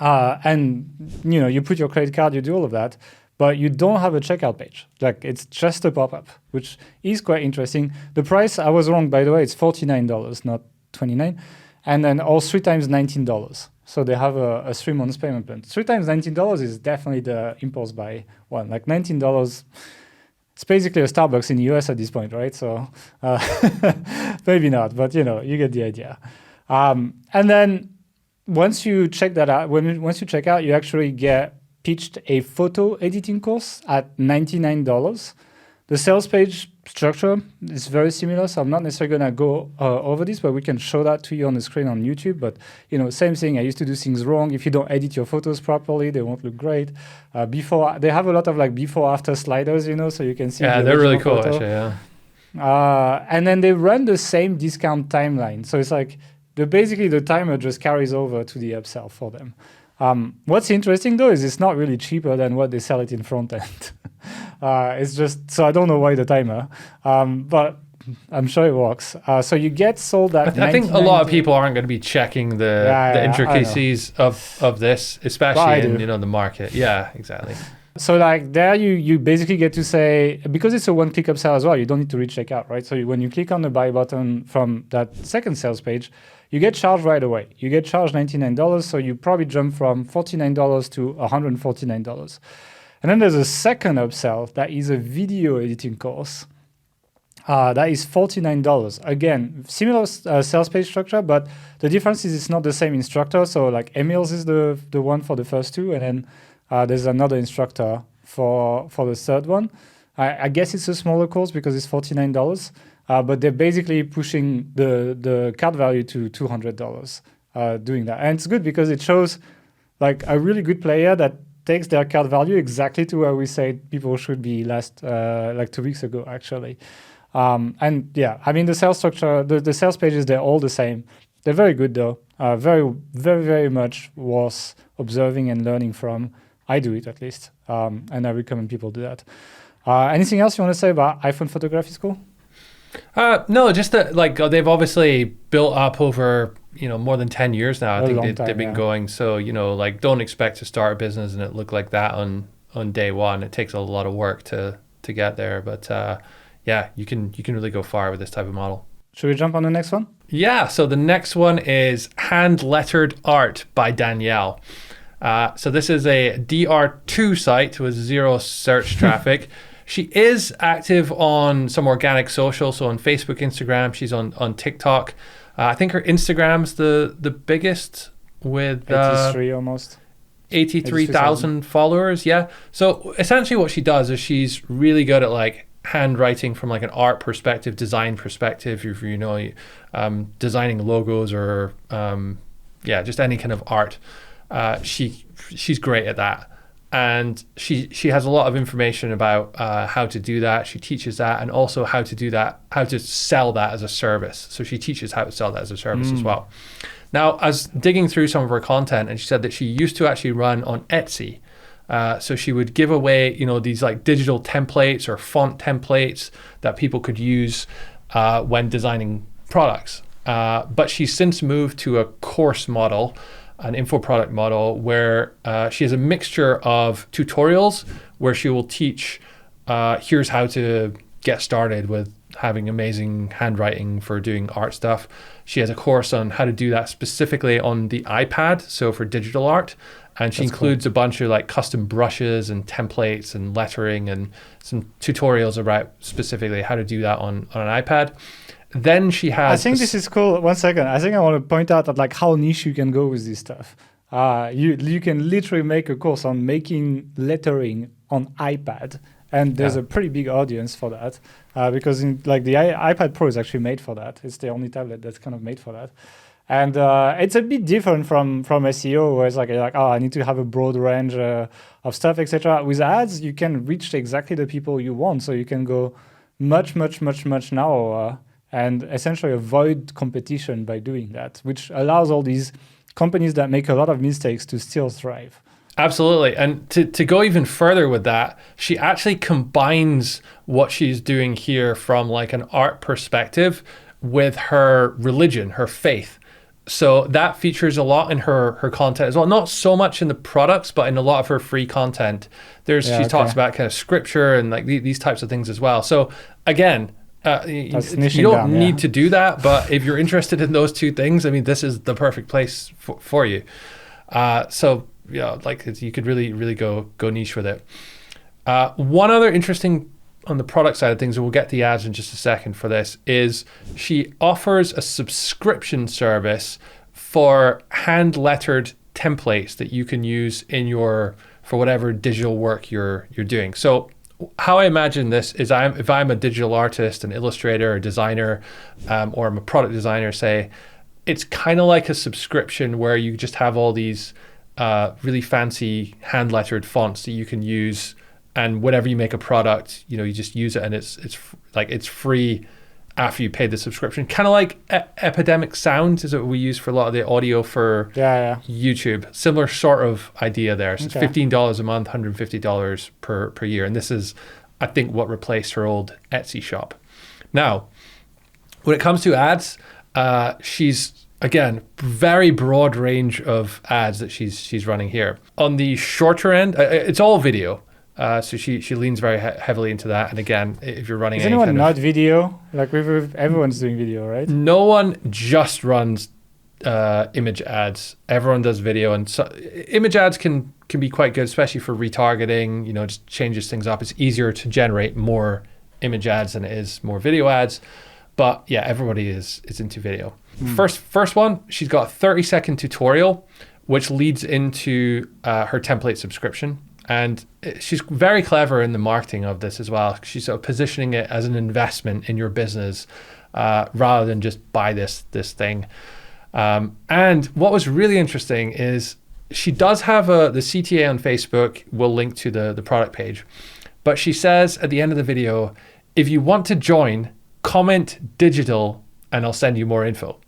And you put your credit card, you do all of that, but you don't have a checkout page. Like, it's just a pop-up, which is quite interesting. The price, I was wrong, by the way, it's $49, not $29. And then all 3 times $19. So they have a 3 months payment plan. 3 times $19 is definitely the impulse buy one. Like $19, it's basically a Starbucks in the US at this point, right? So maybe not, but you get the idea. And then once you check that out, once you check out, you actually get pitched a photo editing course at $99. The sales page structure is very similar, so I'm not necessarily going to go over this, but we can show that to you on the screen on YouTube. But, same thing. I used to do things wrong. If you don't edit your photos properly, they won't look great. They have a lot of like before-after sliders, so you can see. Yeah, they're really cool, actually, yeah. And then they run the same discount timeline. So it's like basically the timer just carries over to the upsell for them. What's interesting, though, is it's not really cheaper than what they sell it in front end. It's just, so I don't know why the timer, but I'm sure it works. So you get sold at I think a lot of people aren't going to be checking the intricacies of this, especially in the market. Yeah, exactly. So like there you basically get to say, because it's a one-click upsell as well, you don't need to reach checkout, right? So when you click on the buy button from that second sales page, you get charged right away. You get charged $99, so you probably jump from $49 to $149. And then there's a second upsell that is a video editing course. That is $49. Again, similar sales page structure, but the difference is it's not the same instructor. So like Emil's is the one for the first two, and then there's another instructor for the third one. I guess it's a smaller course because it's $49, but they're basically pushing the cart value to $200 doing that. And it's good because it shows like a really good player that takes their cart value exactly to where we said people should be like 2 weeks ago, actually. And yeah, I mean, the sales structure, the sales pages, they're all the same. They're very good though. Very, very, very much worth observing and learning from. I do it at least. And I recommend people do that. Anything else you want to say about iPhone photography school? No, just that like they've obviously built up over more than 10 years now. I think they've been going. So like don't expect to start a business and it look like that on day one. It takes a lot of work to get there. But yeah, you can really go far with this type of model. Should we jump on the next one? Yeah. So the next one is Hand Lettered Art by Danielle. So this is a DR2 site with 0 search traffic. She is active on some organic social, so on Facebook, Instagram. She's on TikTok. I think her Instagram's the biggest with 83 almost. 83,000 followers. Yeah. So essentially, what she does is she's really good at like handwriting from like an art perspective, design perspective. If designing logos or just any kind of art. She's great at that. And she has a lot of information about how to do that. She teaches that, and also how to do that, how to sell that as a service. So she teaches how to sell that as a service as well. Now, I was digging through some of her content, and she said that she used to actually run on Etsy. So she would give away, these like digital templates or font templates that people could use when designing products. But she's since moved to a course model, an info product model, where she has a mixture of tutorials where she will teach, here's how to get started with having amazing handwriting for doing art stuff. She has a course on how to do that specifically on the iPad, so for digital art. And she includes a bunch of like custom brushes and templates and lettering and some tutorials about specifically how to do that on an iPad. Then she has... I think this is cool. 1 second. I think I want to point out that like how niche you can go with this stuff. You can literally make a course on making lettering on iPad. And there's a pretty big audience for that because the iPad Pro is actually made for that. It's the only tablet that's kind of made for that. And it's a bit different from SEO, where it's like, I need to have a broad range of stuff, etc. With ads, you can reach exactly the people you want. So you can go much, much, much, much narrower and essentially avoid competition by doing that, which allows all these companies that make a lot of mistakes to still thrive. Absolutely. And to go even further with that, she actually combines what she's doing here from like an art perspective with her religion, her faith. So that features a lot in her content as well. Not so much in the products, but in a lot of her free content. She talks about kind of scripture and like these types of things as well. So again, you don't need to do that, but if you're interested in those two things, I mean, this is the perfect place for you. You could really go niche with it. One other interesting on the product side of things, and we'll get the ads in just a second for this, is she offers a subscription service for hand lettered templates that you can use for whatever digital work you're doing. So how I imagine this is if I'm a digital artist, an illustrator, a designer, or I'm a product designer, say, it's kind of like a subscription where you just have all these really fancy hand lettered fonts that you can use, and whenever you make a product, you just use it, and it's free after you pay the subscription. Kind of like Epidemic Sound is what we use for a lot of the audio for YouTube. Similar sort of idea there. So it's $15 a month, $150 per year. And this is, I think, what replaced her old Etsy shop. Now, when it comes to ads, she's, again, very broad range of ads that she's running here. On the shorter end, it's all video. So she leans very heavily into that. And again, if you're running, is anyone not video? Like everyone's doing video, right? No one just runs image ads. Everyone does video, and so image ads can be quite good, especially for retargeting. Just changes things up. It's easier to generate more image ads than it is more video ads. But yeah, everybody is into video. First one, she's got a 30-second tutorial, which leads into her template subscription. And she's very clever in the marketing of this as well. She's sort of positioning it as an investment in your business rather than just buy this thing. And what was really interesting is she does have the CTA on Facebook will link to the product page. But she says at the end of the video, if you want to join, comment digital and I'll send you more info.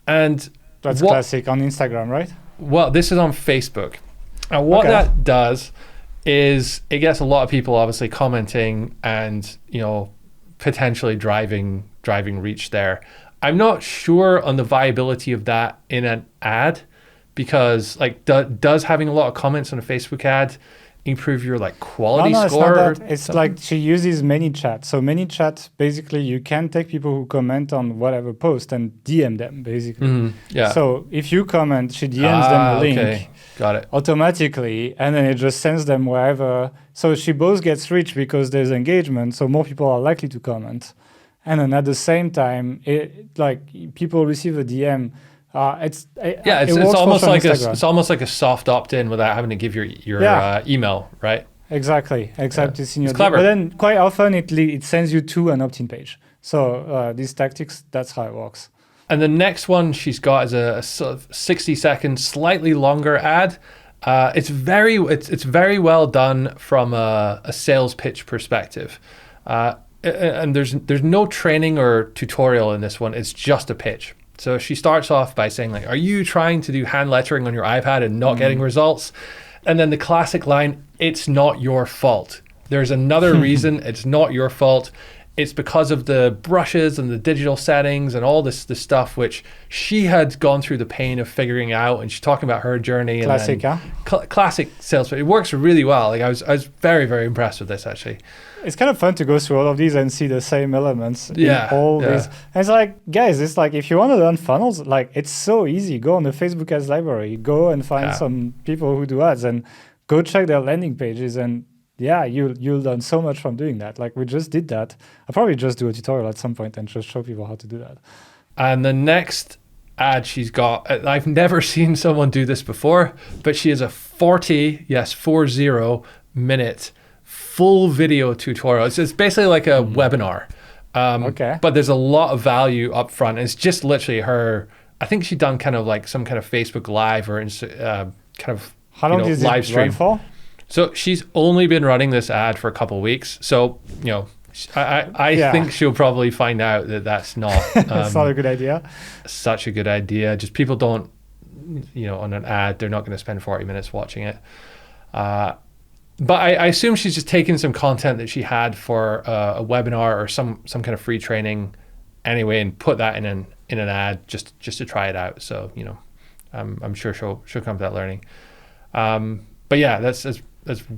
And that's classic on Instagram, right? Well, this is on Facebook. And what that does is it gets a lot of people obviously commenting and, potentially driving reach there. I'm not sure on the viability of that in an ad because does having a lot of comments on a Facebook ad improve your quality score? It's not that. It's like she uses ManyChat. So ManyChat, basically you can take people who comment on whatever post and DM them basically. Yeah. So if you comment, she DMs them a link. Okay. Got it. Automatically, and then it just sends them wherever. So she both gets reach because there's engagement, so more people are likely to comment. And then at the same time, people receive a DM. It's almost like a soft opt-in without having to give your email, right? Exactly. Except it's in your. It's clever. But then quite often it sends you to an opt-in page. So these tactics, that's how it works. And the next one she's got is a sort of 60-second, slightly longer ad. It's very well done from a sales pitch perspective. And there's no training or tutorial in this one. It's just a pitch. So she starts off by saying are you trying to do hand lettering on your iPad and not getting results? And then the classic line, it's not your fault. There's another reason it's not your fault. It's because of the brushes and the digital settings and all this stuff which she had gone through the pain of figuring out, and she's talking about her journey. Classic, classic sales. It works really well. I was very, very impressed with this actually. It's kind of fun to go through all of these and see the same elements in all these. And it's guys, it's if you want to learn funnels, it's so easy. Go on the Facebook ads library, go and find some people who do ads and go check their landing pages, and you'll learn so much from doing that. We just did that. I'll probably just do a tutorial at some point and just show people how to do that. And the next ad she's got, I've never seen someone do this before, but she has a 40 minute full video tutorial. It's basically like a webinar. But there's a lot of value up front. It's just literally her, I think she'd done kind of some kind of Facebook Live or how long does live it stream run for? So she's only been running this ad for a couple of weeks. So, I think she'll probably find out that that's not... It's not a good idea. Such a good idea. Just people don't, on an ad, they're not going to spend 40 minutes watching it. But I assume she's just taken some content that she had for a webinar or some kind of free training anyway and put that in an ad just to try it out. So, I'm sure she'll come to that learning. But yeah, that's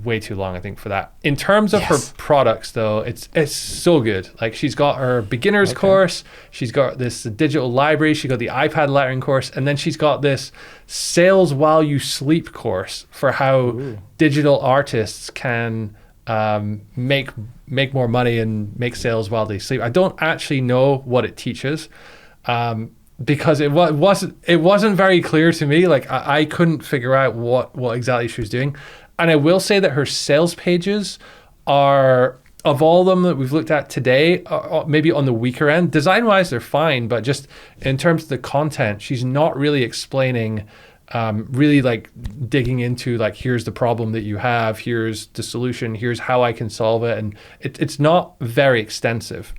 way too long, I think, for that. In terms of her products, though, it's so good. She's got her beginner's course, she's got this digital library, she got the iPad lettering course, and then she's got this sales while you sleep course for how digital artists can make more money and make sales while they sleep. I don't actually know what it teaches. Because it wasn't very clear to me. I couldn't figure out what exactly she was doing. And I will say that her sales pages are, of all of them that we've looked at today, maybe on the weaker end. Design-wise, they're fine, but just in terms of the content, she's not really explaining, digging into here's the problem that you have, here's the solution, here's how I can solve it. And it's not very extensive.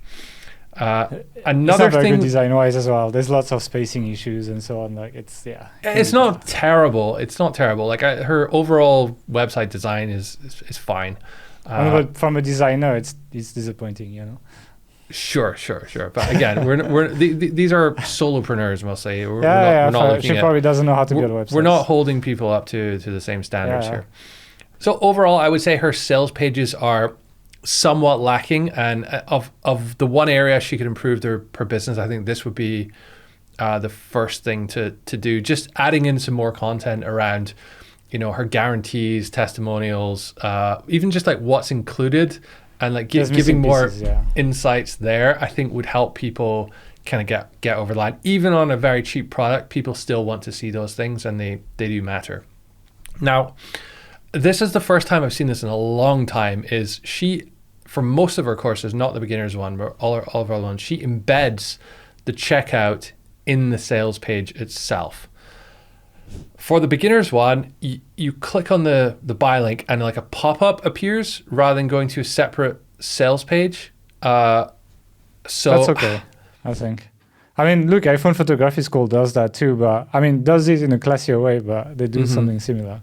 Another it's not very thing, good design-wise as well. There's lots of spacing issues and so on. It's not terrible. It's not terrible. Her overall website design is fine. But from a designer, it's disappointing, Sure. But again, these are solopreneurs mostly. We're not she probably doesn't know how to build websites. We're not holding people up to the same standards here. So overall, I would say her sales pages are somewhat lacking, and of the one area she could improve her business, I think this would be the first thing to do. Just adding in some more content around, her guarantees, testimonials, even just what's included and like There's giving missing more pieces, yeah. insights there, I think would help people kind of get over the line. Even on a very cheap product, people still want to see those things, and they do matter. Now, this is the first time I've seen this in a long time. Is she, for most of her courses, not the beginner's one, but all of her ones, she embeds the checkout in the sales page itself. For the beginner's one, you click on the buy link and like a pop-up appears rather than going to a separate sales page. So that's okay, I think. I mean, look, iPhone Photography School does that too, but I mean, does it in a classier way, but they do something similar.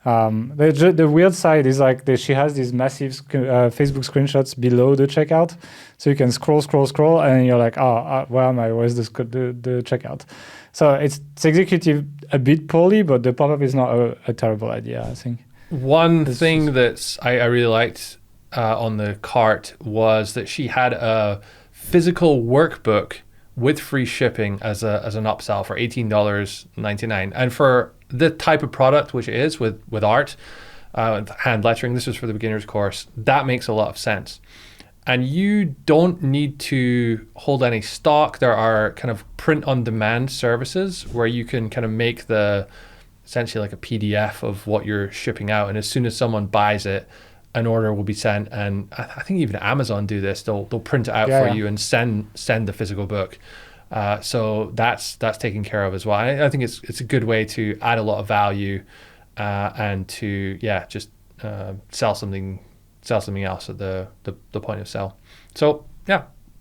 The weird side is like she has these massive Facebook screenshots below the checkout, so you can scroll, and you're like, where am I? Where's the checkout? So it's executed a bit poorly, but the pop-up is not a terrible idea, I think. One thing that I really liked on the cart was that she had a physical workbook with free shipping as an upsell for $18.99. And for the type of product, which it is with art, hand lettering, this was for the beginner's course, that makes a lot of sense. And you don't need to hold any stock. There are kind of print-on-demand services where you can kind of make essentially like a PDF of what you're shipping out. And as soon as someone buys it, an order will be sent. And I think even Amazon do this. They'll print it out for you and send the physical book. So that's taken care of as well. I think it's a good way to add a lot of value and to just sell something else at the point of sale. So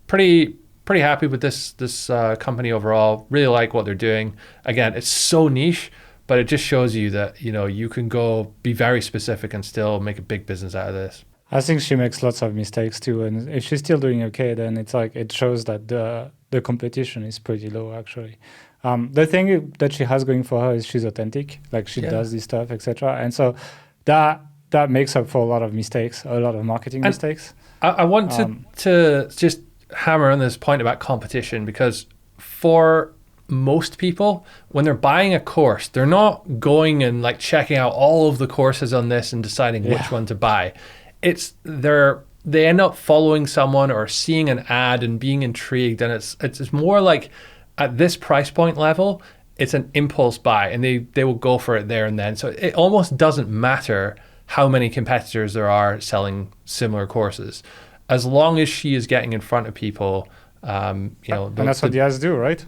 pretty happy with this company overall. Really like what they're doing. Again, it's so niche, but it just shows you that you can go be very specific and still make a big business out of this. I think she makes lots of mistakes too, and if she's still doing okay, then it's like it shows that the competition is pretty low actually. The thing that she has going for her is she's authentic, like she does this stuff, etc. And so that makes up for a lot of mistakes, a lot of marketing mistakes. I want to just hammer on this point about competition, because for most people, when they're buying a course, they're not going and like checking out all of the courses on this and deciding which one to buy. They end up following someone or seeing an ad and being intrigued, and it's more like at this price point level, it's an impulse buy, and they will go for it there and then. So it almost doesn't matter how many competitors there are selling similar courses, as long as she is getting in front of people. And that's what the ads do, right?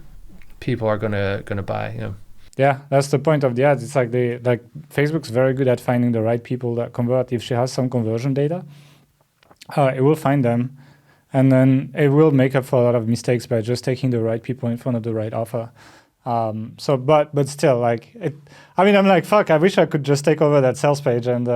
People are gonna buy. Yeah, that's the point of the ads. It's like Facebook's very good at finding the right people that convert. If she has some conversion data, it will find them, and then it will make up for a lot of mistakes by just taking the right people in front of the right offer. But still, like I'm like, fuck, I wish I could just take over that sales page and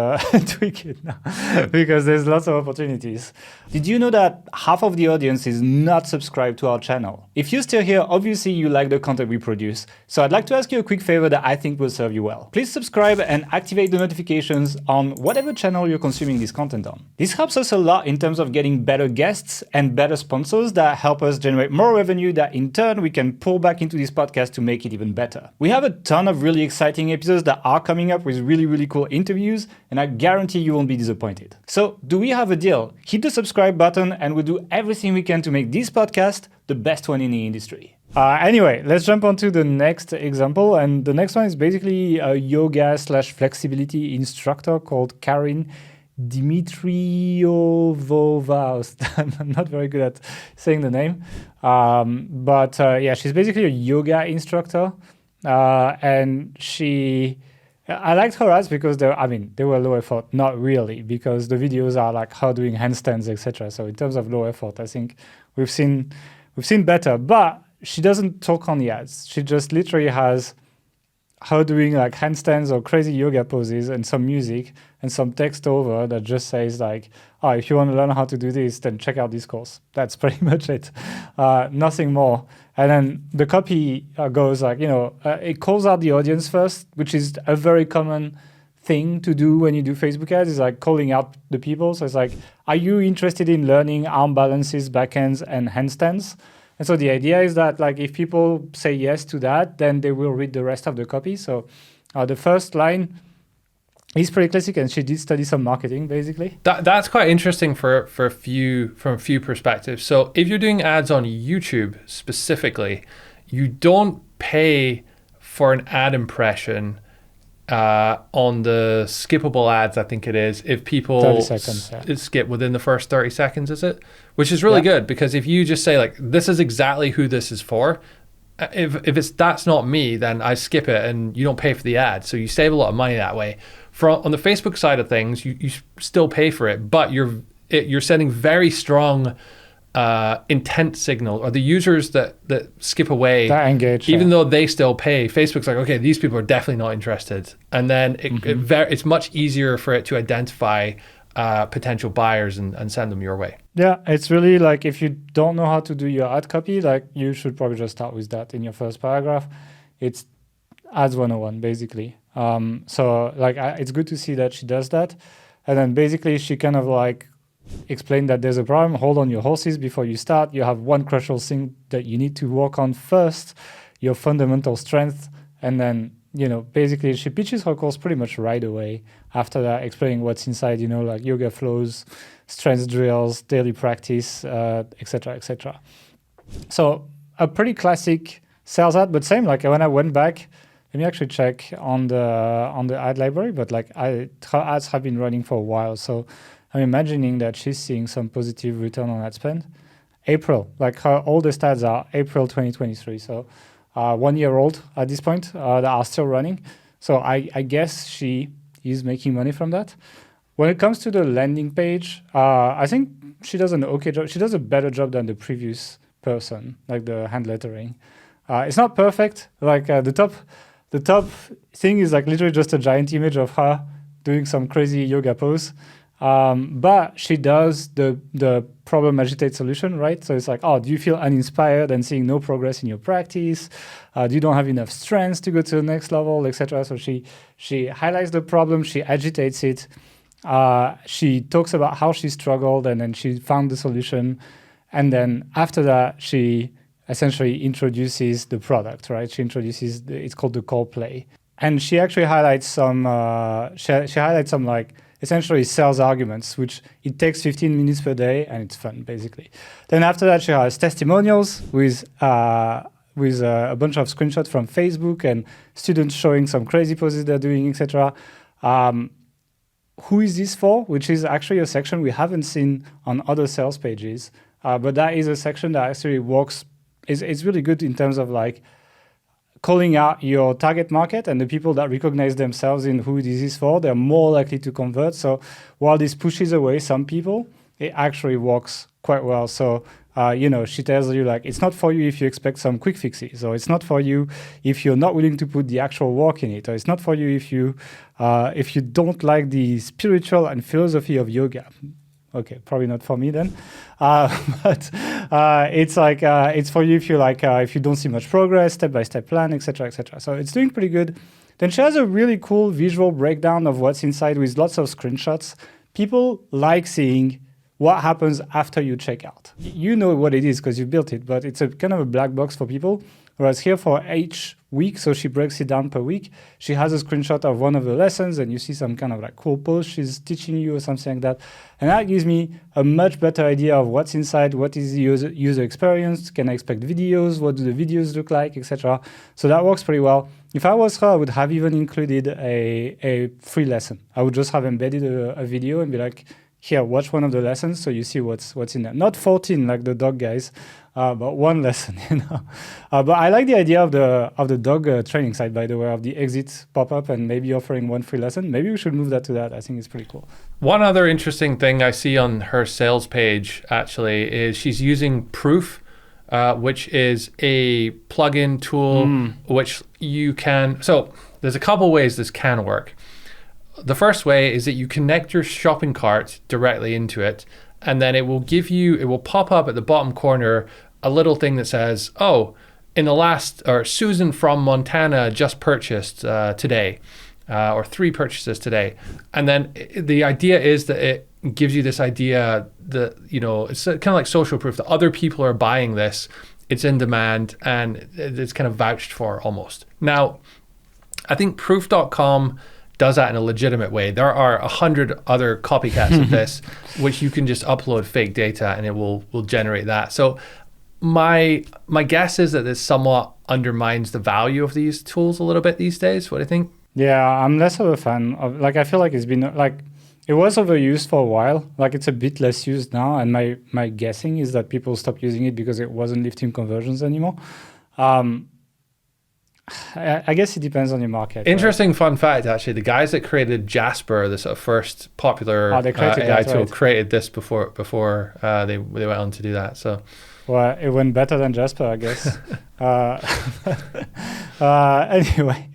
tweak it now because there's lots of opportunities. Did you know that half of the audience is not subscribed to our channel? If you're still here, obviously you like the content we produce. So I'd like to ask you a quick favor that I think will serve you well. Please subscribe and activate the notifications on whatever channel you're consuming this content on. This helps us a lot in terms of getting better guests and better sponsors that help us generate more revenue that in turn we can pull back into this podcast to make it even better. We have a ton of really exciting episodes that are coming up with really, really cool interviews, and I guarantee you won't be disappointed. So do we have a deal? Hit the subscribe button and we'll do everything we can to make this podcast the best one in the industry. Anyway, let's jump on to the next example. And the next one is basically a yoga/flexibility instructor called Karin Dimitrievova. I'm not very good at saying the name. But she's basically a yoga instructor. And I liked her ads because they were low effort. Not really, because the videos are like her doing handstands, etc. So in terms of low effort, I think we've seen better. But she doesn't talk on the ads. She just literally has her doing like handstands or crazy yoga poses and some music and some text over that just says like, if you want to learn how to do this, then check out this course. That's pretty much it. Nothing more. And then the copy goes like, it calls out the audience first, which is a very common thing to do when you do Facebook ads, is like calling out the people. So it's like, are you interested in learning arm balances, backhands, and handstands? And so the idea is that like if people say yes to that, then they will read the rest of the copy. So the first line It's pretty classic, and she did study some marketing, basically. That's quite interesting from a few perspectives. So if you're doing ads on YouTube specifically, you don't pay for an ad impression on the skippable ads, I think it is, if people 30 seconds, skip within the first 30 seconds, is it? Which is really good, because if you just say like, this is exactly who this is for, if that's not me, then I skip it and you don't pay for the ad. So you save a lot of money that way. On the Facebook side of things, you still pay for it, but you're sending very strong intent signal, or the users that skip away, that engage, even though they still pay. Facebook's like, okay, these people are definitely not interested, and then it's much easier for it to identify potential buyers and send them your way. Yeah, it's really like, if you don't know how to do your ad copy, like you should probably just start with that in your first paragraph. It's ads 101 basically. So like it's good to see that she does that, and then basically she kind of like explain that there's a problem. Hold on your horses before you start. You have one crucial thing that you need to work on first, your fundamental strength. And then, basically she pitches her course pretty much right away after that, explaining what's inside, like yoga flows, strength drills, daily practice, etc., etc. So a pretty classic sales ad, but same, like when I went back, let me actually check on the ad library, but like her ads have been running for a while. So I'm imagining that she's seeing some positive return on ad spend. April, like her oldest ads are April 2023. So 1 year old at this point that are still running. So I guess she is making money from that. When it comes to the landing page, I think she does an okay job. She does a better job than the previous person, like the hand lettering. It's not perfect. Like the top thing is like literally just a giant image of her doing some crazy yoga pose. But she does the problem agitate solution, right? So it's like, oh, do you feel uninspired and seeing no progress in your practice? Do you don't have enough strength to go to the next level, etc.? So she highlights the problem, she agitates it, she talks about how she struggled, and then she found the solution, and then after that she essentially introduces the product, right? She introduces it's called the core play, and she actually highlights some she highlights some like essentially sales arguments, which it takes 15 minutes per day, and it's fun, basically. Then after that, she has testimonials with a bunch of screenshots from Facebook and students showing some crazy poses they're doing, etc. Who is this for? Which is actually a section we haven't seen on other sales pages, but that is a section that actually works. It's really good in terms of like calling out your target market, and the people that recognize themselves in who this is for, they're more likely to convert. So while this pushes away some people, it actually works quite well. So, she tells you like, it's not for you if you expect some quick fixes, or it's not for you if you're not willing to put the actual work in it, or it's not for you if you don't like the spiritual and philosophy of yoga. Okay, probably not for me then, but it's like it's for you if you like if you don't see much progress, step-by-step plan, etc., etc. So it's doing pretty good. Then she has a really cool visual breakdown of what's inside with lots of screenshots. People like seeing what happens after you check out. You know what it is because you built it, but it's a kind of a black box for people. Whereas here for each week, so she breaks it down per week, she has a screenshot of one of the lessons, and you see some kind of like cool post she's teaching you or something like that. And that gives me a much better idea of what's inside, what is the user experience, can I expect videos, what do the videos look like, etc. So that works pretty well. If I was her, I would have even included a free lesson. I would just have embedded a video and be like, here, watch one of the lessons so you see what's in there. Not 14 like the dog guys, but one lesson, But I like the idea of the dog training side, by the way, of the exit pop-up and maybe offering one free lesson. Maybe we should move that to that. I think it's pretty cool. One other interesting thing I see on her sales page actually is she's using Proof, which is a plugin tool which you can. So there's a couple ways this can work. The first way is that you connect your shopping cart directly into it, and then it will pop up at the bottom corner a little thing that says, oh, Susan from Montana just purchased today, or 3 purchases today. And then the idea is that it gives you this idea that, it's kind of like social proof that other people are buying this, it's in demand, and it's kind of vouched for almost. Now, I think proof.com does that in a legitimate way. There are 100 other copycats of this, which you can just upload fake data and it will generate that. So my guess is that this somewhat undermines the value of these tools a little bit these days. What do you think? Yeah, I'm less of a fan of, like, I feel like it's been, like, it was overused for a while. Like, it's a bit less used now, and my guessing is that people stopped using it because it wasn't lifting conversions anymore. I guess it depends on your market. Interesting fun fact, actually. The guys that created Jasper, the sort of first popular AI tool, created this before they went on to do that. So, well, it went better than Jasper, I guess. Anyway,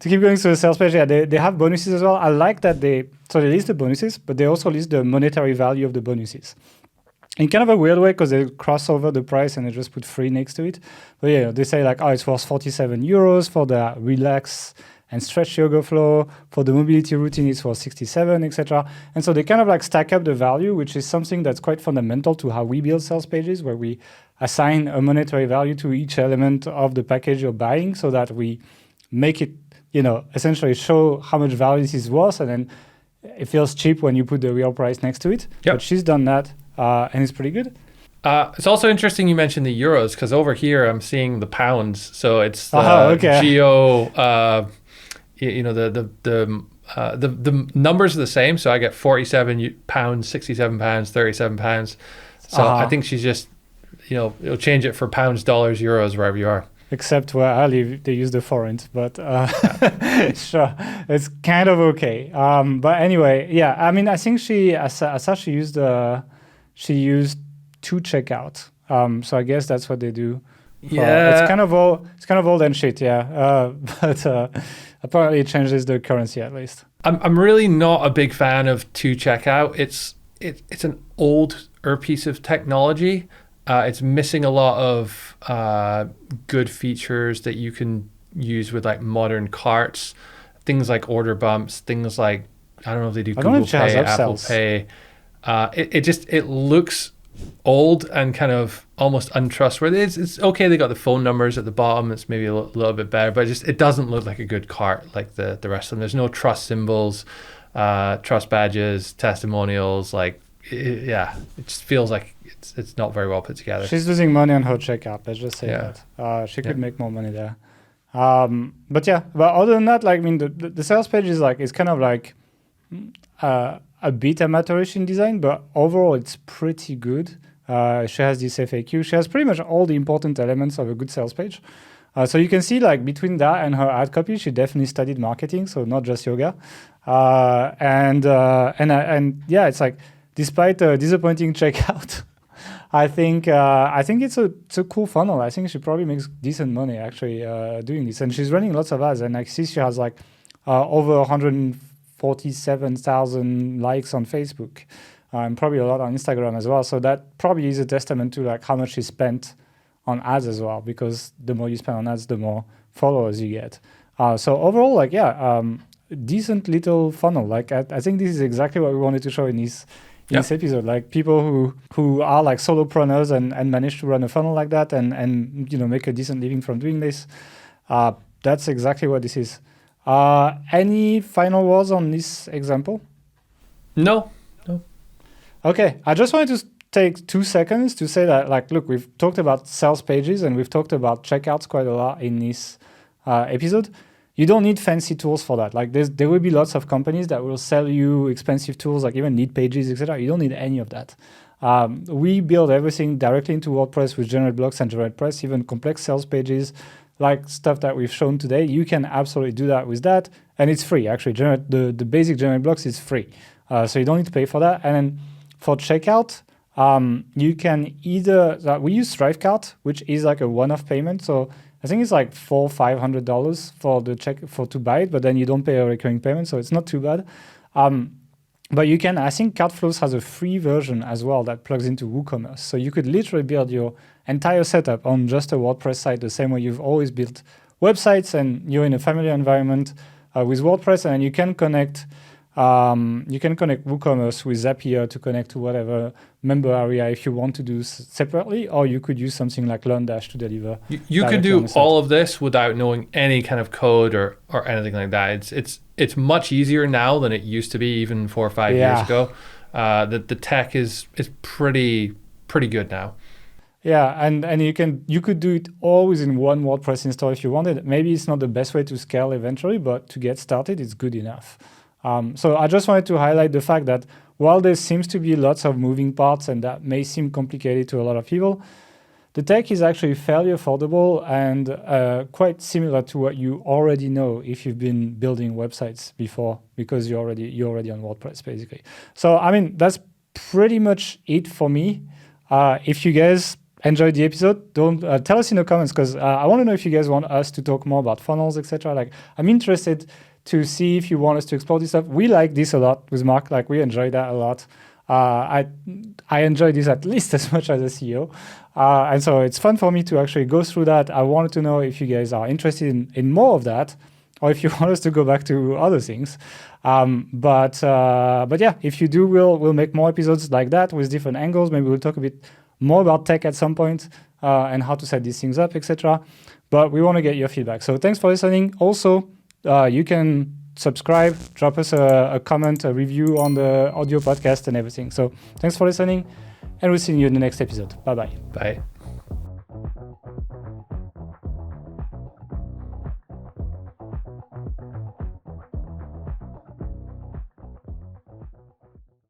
to keep going through the sales page, yeah, they have bonuses as well. I like that they list the bonuses, but they also list the monetary value of the bonuses. In kind of a weird way, because they cross over the price and they just put free next to it. But yeah, they say like, oh, it's worth 47 euros for the relax and stretch yoga flow. For the mobility routine, it's worth 67, etc. And so they kind of like stack up the value, which is something that's quite fundamental to how we build sales pages, where we assign a monetary value to each element of the package you're buying so that we make it, essentially show how much value this is worth. And then it feels cheap when you put the real price next to it. Yep. But she's done that. And it's pretty good. It's also interesting you mentioned the euros, because over here I'm seeing the pounds. So it's the geo. The numbers are the same. So I get 47 pounds, 67 pounds, 37 pounds. So I think she's just, it'll change it for pounds, dollars, euros, wherever you are. Except where I live, they use the forint, but sure, it's kind of okay. But anyway, yeah, I mean, I think she used to checkout. So I guess that's what they do. Yeah, it's kind of old and shit. Yeah, but apparently it changes the currency at least. I'm really not a big fan of to checkout. It's an older piece of technology. It's missing a lot of good features that you can use with like modern carts, things like order bumps, things like, I don't know if they do Google Pay, Apple Pay. It looks old and kind of almost untrustworthy. It's okay, they got the phone numbers at the bottom, it's maybe a little bit better, but it doesn't look like a good cart like the rest of them. There's no trust symbols, trust badges, testimonials, it just feels like it's not very well put together. She's losing money on her checkout, let's just say that. She could make more money there. But other than that, the sales page is it's kind of like a bit amateurish in design, but overall it's pretty good. She has this FAQ. She has pretty much all the important elements of a good sales page. So you can see between that and her ad copy, she definitely studied marketing, so not just yoga. It's despite the disappointing checkout, I think it's a cool funnel. I think she probably makes decent money actually doing this, and she's running lots of ads. And I see she has over 147,000 likes on Facebook, and probably a lot on Instagram as well. So that probably is a testament to how much she spent on ads as well, because the more you spend on ads, the more followers you get. So overall, decent little funnel. I think this is exactly what we wanted to show in this episode. People who are solopreneurs and manage to run a funnel like that and make a decent living from doing this. That's exactly what this is. Any final words on this example? No. Okay, I just wanted to take 2 seconds to say that, look, we've talked about sales pages and we've talked about checkouts quite a lot in this episode. You don't need fancy tools for that. There will be lots of companies that will sell you expensive tools, even Need Pages, etc. You don't need any of that. We build everything directly into WordPress with Generate Blocks and Generate Press, even complex sales pages, stuff that we've shown today. You can absolutely do that with that, and it's free. Actually, the basic Generate Blocks is free, so you don't need to pay for that. And then for checkout, you can either we use Thrivecart, which is a one-off payment. So I think it's $400-500 for the to buy it, but then you don't pay a recurring payment, so it's not too bad. But you can, I think Cartflows has a free version as well that plugs into WooCommerce. So you could literally build your entire setup on just a WordPress site the same way you've always built websites, and you're in a familiar environment with WordPress, and you can connect WooCommerce with Zapier to connect to whatever member area if you want to do separately, or you could use something like LearnDash to deliver. You could do all of this without knowing any kind of code or anything like that. it's much easier now than it used to be even 4 or 5 years ago. The tech is pretty good now. Yeah, and you could do it all within one WordPress install if you wanted. Maybe it's not the best way to scale eventually, but to get started, it's good enough. So I just wanted to highlight the fact that while there seems to be lots of moving parts and that may seem complicated to a lot of people, the tech is actually fairly affordable and quite similar to what you already know if you've been building websites before, because you're already on WordPress basically. So I mean, that's pretty much it for me. If you guys enjoyed the episode, don't tell us in the comments, because I want to know if you guys want us to talk more about funnels, etc. Like, I'm interested to see if you want us to explore this stuff. We like this a lot with Mark. Like, we enjoy that a lot. I enjoy this at least as much as a CEO. And so it's fun for me to actually go through that. I wanted to know if you guys are interested in more of that, or if you want us to go back to other things. But yeah, if you do, we'll make more episodes like that with different angles. Maybe we'll talk a bit more about tech at some point and how to set these things up, etc. But we want to get your feedback. So thanks for listening. Also, you can subscribe, drop us a comment, a review on the audio podcast and everything. So thanks for listening, and we'll see you in the next episode. Bye-bye. Bye.